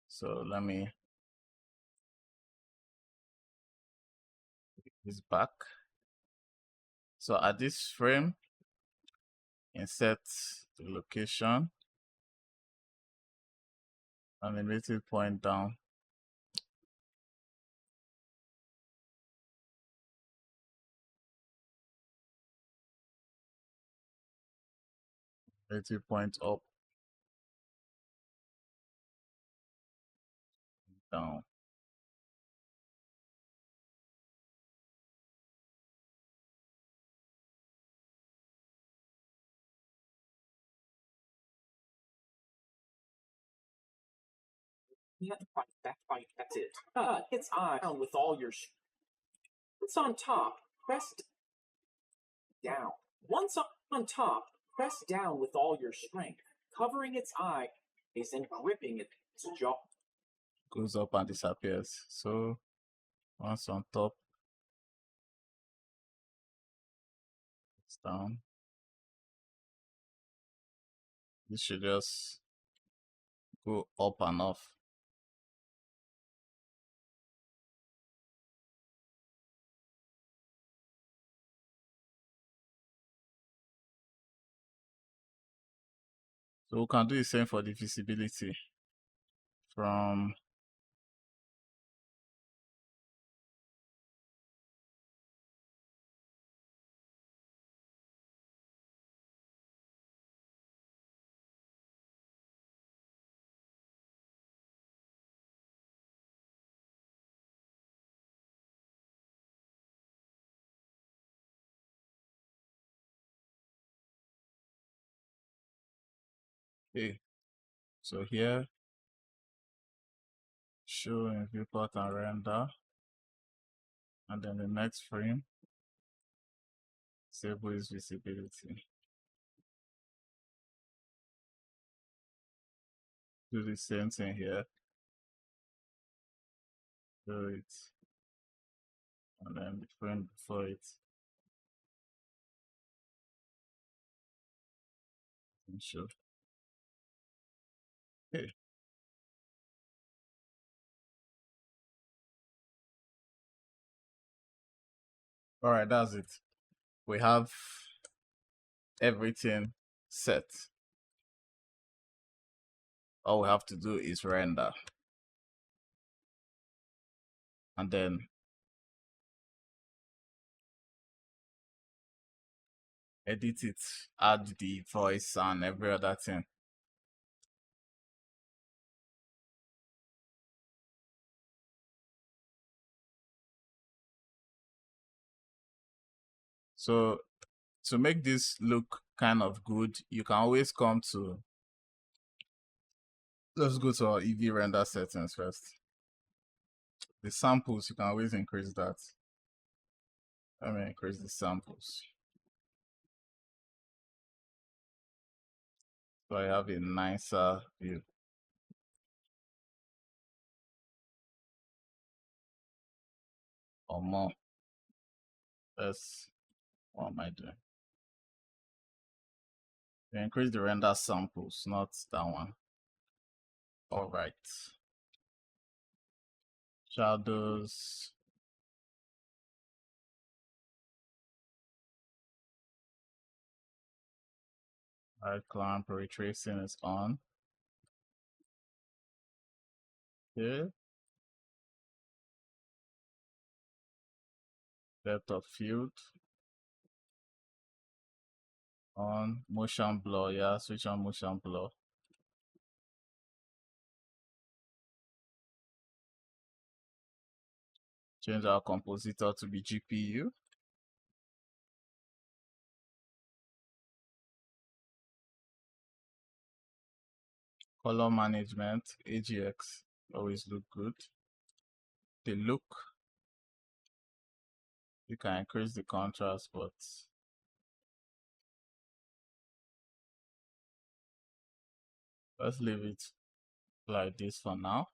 So let me put this back. So at this frame, insert the location, animate it point down. Animate it point up, down. Yeah, fight, that's it. Its eye down with all your. Once on top, press down. Once on top, press down with all your strength, covering its eyes and gripping its jaw. Goes up and disappears. So once on top, it's down. This should just go up and off. So we can do the same for the visibility. From okay, so here, show in viewport and render, and then the next frame, disable is visibility. Do the same thing here. Do it, and then the frame before it. And show. Okay. All right, that's it. We have everything set. All we have to do is render, and then edit it, add the voice and every other thing. So to make this look kind of good, you can always come to, let's go to our EV render settings first. The samples, you can always increase that. Let me increase the samples. So I have a nicer view. Or more. What am I doing? Increase the render samples, not that one. All right. Shadows. Right clamp retracing is on. Here. Depth of field on. Motion blur, yeah, switch on motion blur. Change our compositor to be GPU. Color management, AGX, always look good. The look, you can increase the contrast, but let's leave it like this for now.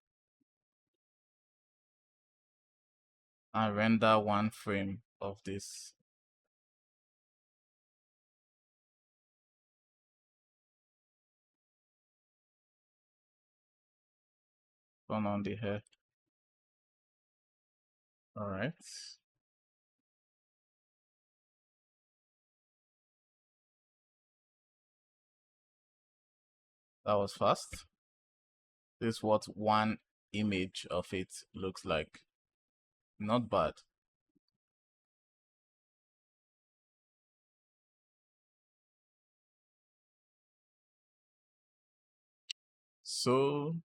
And render one frame of this. Turn on the hair. All right. That was fast. This is what one image of it looks like. Not bad. So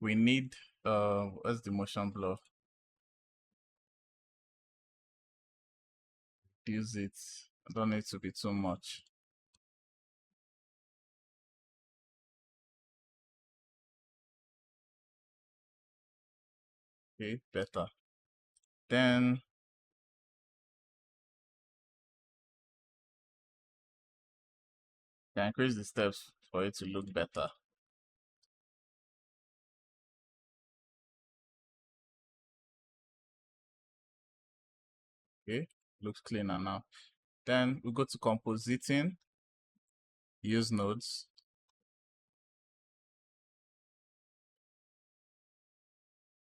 we need what's the motion blur? Use it. I don't need to be too much. Okay, better. Then can increase the steps for it to look better. Okay, looks cleaner now. Then we go to compositing, use nodes.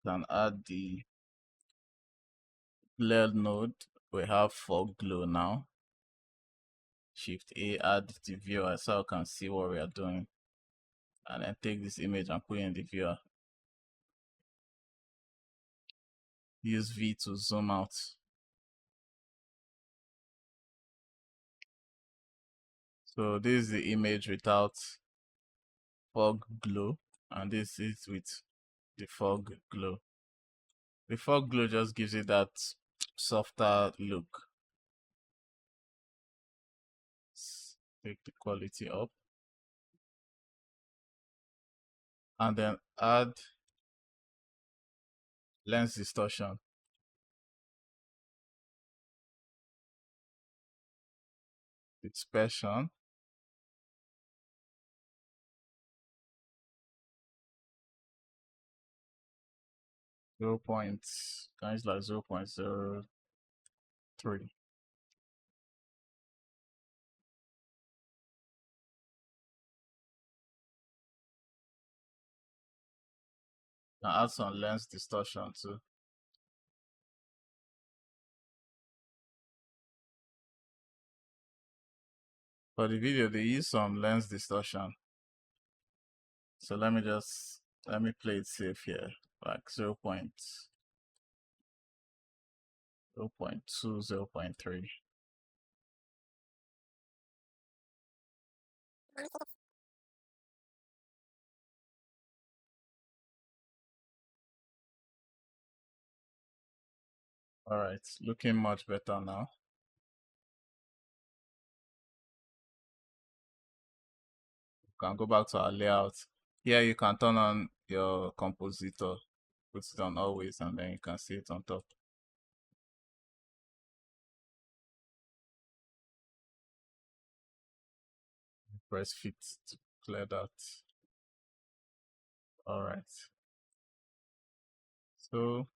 Can add the blur node. We have fog glow now. Shift A, add the viewer so I can see what we are doing. And then take this image and put it in the viewer. Use V to zoom out. So this is the image without fog glow, and this is with the fog glow. The fog glow just gives it that softer look. Let's take the quality up. And then add lens distortion. Dispersion. 0. Can use like 0.03. Can add some lens distortion too. For the video, they use some lens distortion. So let me play it safe here, like 0.2, 0.3. All right, looking much better now. Can go back to our layout. Here you can turn on your compositor, put it on always, and then you can see it on top. Press fit to clear that. All right. So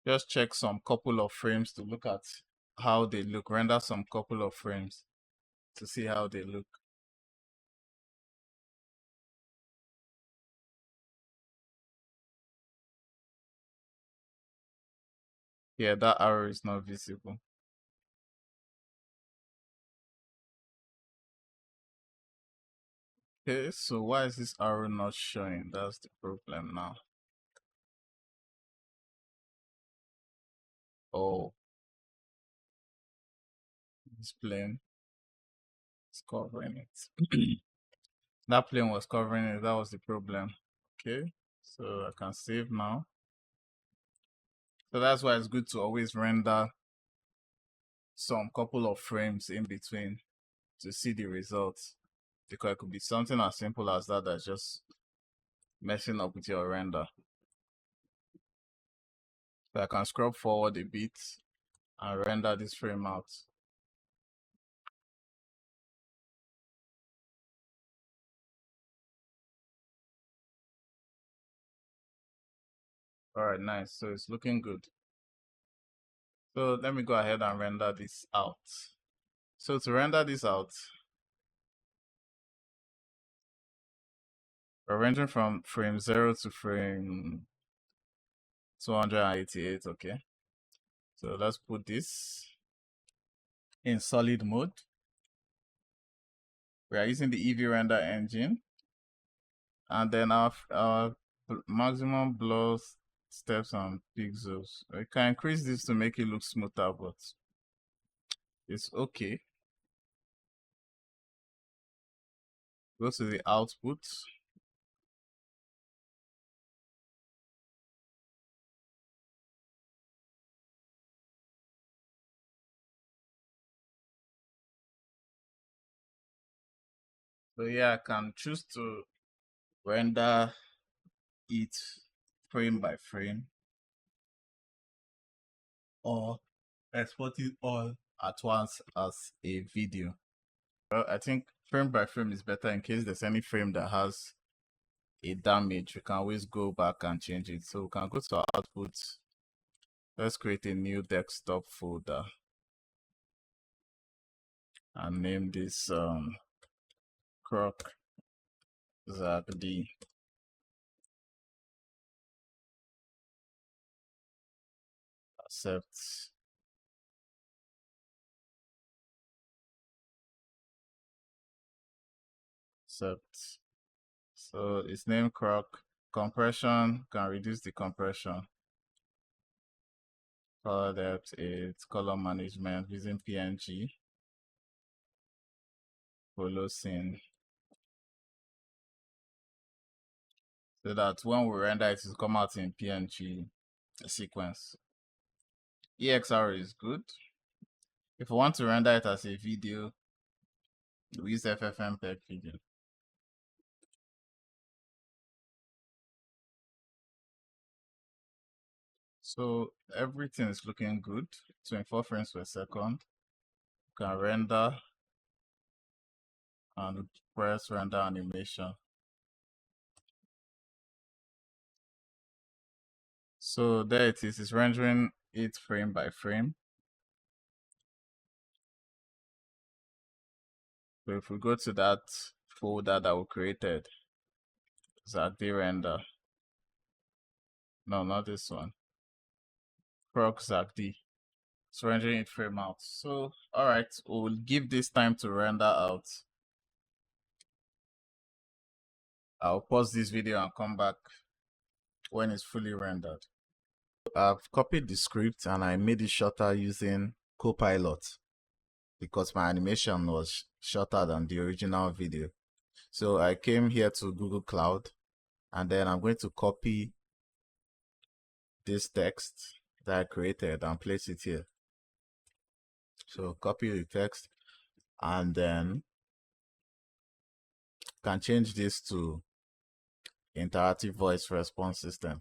just check some couple of frames to look at how they look. Render some couple of frames to see how they look. Yeah, that arrow is not visible. Okay, so why is this arrow not showing? That's the problem now. Oh, this plane is covering it. That plane was covering it. That was the problem. Okay, so I can save now. So that's why it's good to always render some couple of frames in between to see the results, because it could be something as simple as that that's just messing up with your render. So I can scrub forward a bit and render this frame out. All right, nice. So it's looking good. So let me go ahead and render this out. So to render this out, we're ranging from frame 0 to frame 288, okay? So let's put this in solid mode. We are using the Eevee render engine. And then our maximum blur steps and pixels. We can increase this to make it look smoother, but it's okay. Go to the output. So yeah, I can choose to render it frame by frame, or export it all at once as a video. Well, I think frame by frame is better in case there's any frame that has a damage. We can always go back and change it. So we can go to our output. Let's create a new desktop folder and name this Croc Zack D. Accept. Accept. So it's name Croc. Compression, can reduce the compression. Color depth, it's color management using PNG. Follow scene. So that when we render it will come out in PNG sequence. EXR is good. If we want to render it as a video, we use FFmpeg video. So everything is looking good. 24 frames per second. You can render and press render animation. So there it is. It's rendering it frame by frame. So if we go to that folder that we created, Zack D render. No, not this one. Croc Zack D. It's rendering it frame out. So all right, we'll give this time to render out. I'll pause this video and come back when it's fully rendered. I've copied the script and I made it shorter using Copilot because my animation was shorter than the original video. So I came here to Google Cloud and then I'm going to copy this text that I created and place it here. So copy the text and then can change this to interactive voice response system.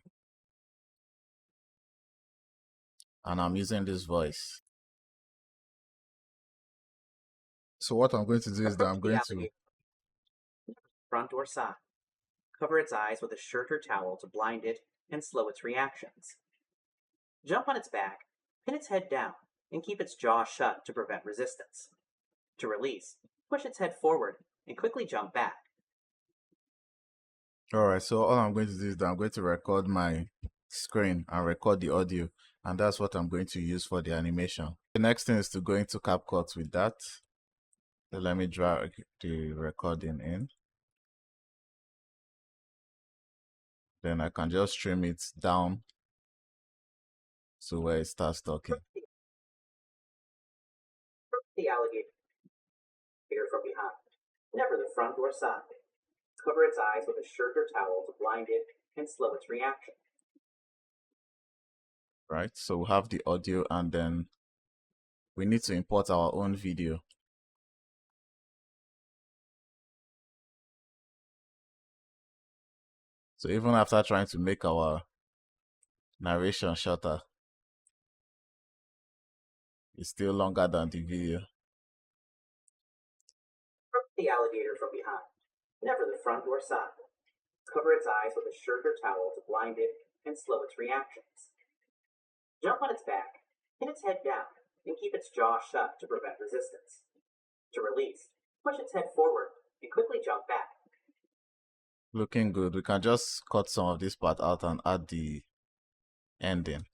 And I'm using this voice. So what I'm going to do is that I'm going to front or side. Cover its eyes with a shirt or towel to blind it and slow its reactions. Jump on its back, pin its head down, and keep its jaw shut to prevent resistance. To release, push its head forward and quickly jump back. Alright, so all I'm going to do is that I'm going to record my screen and record the audio, and that's what I'm going to use for the animation. The next thing is to go into CapCut with that. So let me drag the recording in. Then I can just trim it down So where it starts talking. The alligator from behind, never the front or side. Cover its eyes with a shirt or towel to blind it and slow its reaction. Right, so we have the audio and then we need to import our own video. So even after trying to make our narration shorter, it's still longer than the video. The alligator from behind, never the front or side. Cover its eyes with a shirt or towel to blind it and slow its reactions. Jump on its back, pin its head down, and keep its jaw shut to prevent resistance. To release, push its head forward and quickly jump back. Looking good. We can just cut some of this part out and add the ending.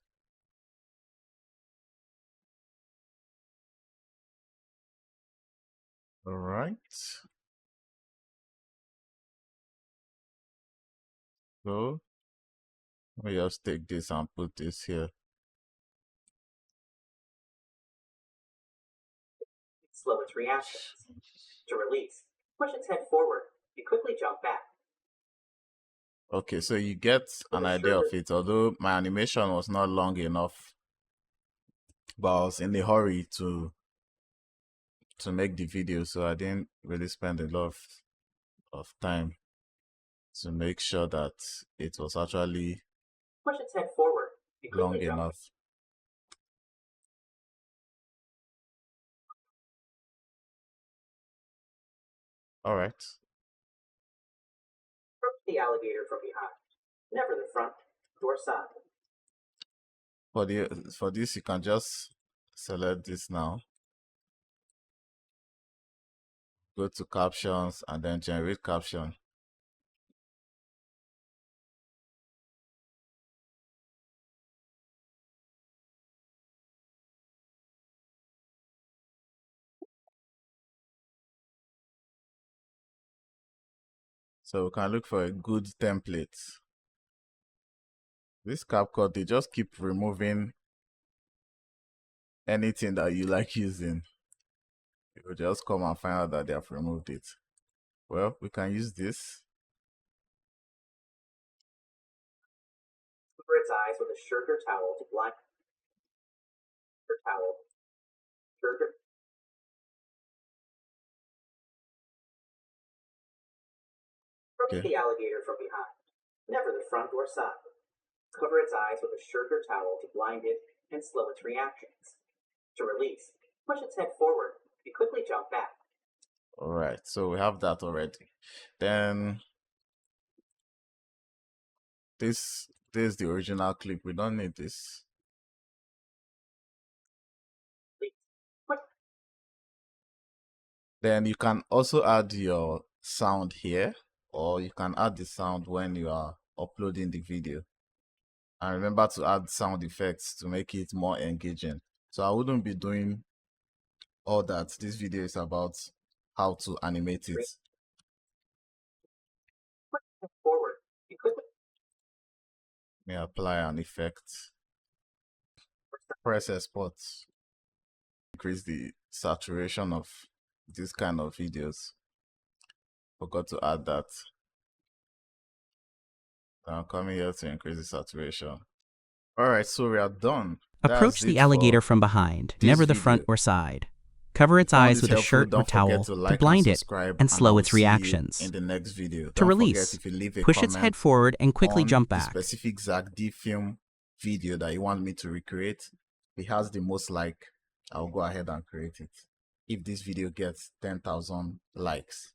All right. So we just take this and put this here. Slow its reactions. To release, push its head forward and quickly jump back. Okay, so you get an idea of it. Although my animation was not long enough, but I was in a hurry to make the video, so I didn't really spend a lot of time to make sure that it was actually push its head forward long enough. All right. Approach the alligator from behind, never the front or side. For this, you can just select this now. Go to captions and then generate caption. So we can look for a good template. This CapCut, they just keep removing anything that you like using. You will just come and find out that they have removed it. Well, we can use this. Cover its eyes with a shirt or towel to blind. Shirt or approach the alligator from behind, never the front or side. Cover its eyes with a shirt or towel to blind it and slow its reactions. To release, push its head forward and quickly jump back. All right, so we have that already. Then this is the original clip. We don't need this. Then you can also add your sound here, or you can add the sound when you are uploading the video. And remember to add sound effects to make it more engaging. So I wouldn't be doing all that. This video is about how to animate it. Forward. May apply an effect. Press export. Increase the saturation of this kind of videos. Forgot to add that. I'm coming here to increase the saturation. All right, so we are done. Approach the alligator from behind, never the front or side. Cover its eyes with a shirt or towel to blind it and slow its reactions. In the next video. To release, push its head forward and quickly jump back. The specific Zack D film video that you want me to recreate, it has the most like, I'll go ahead and create it. If this video gets 10,000 likes.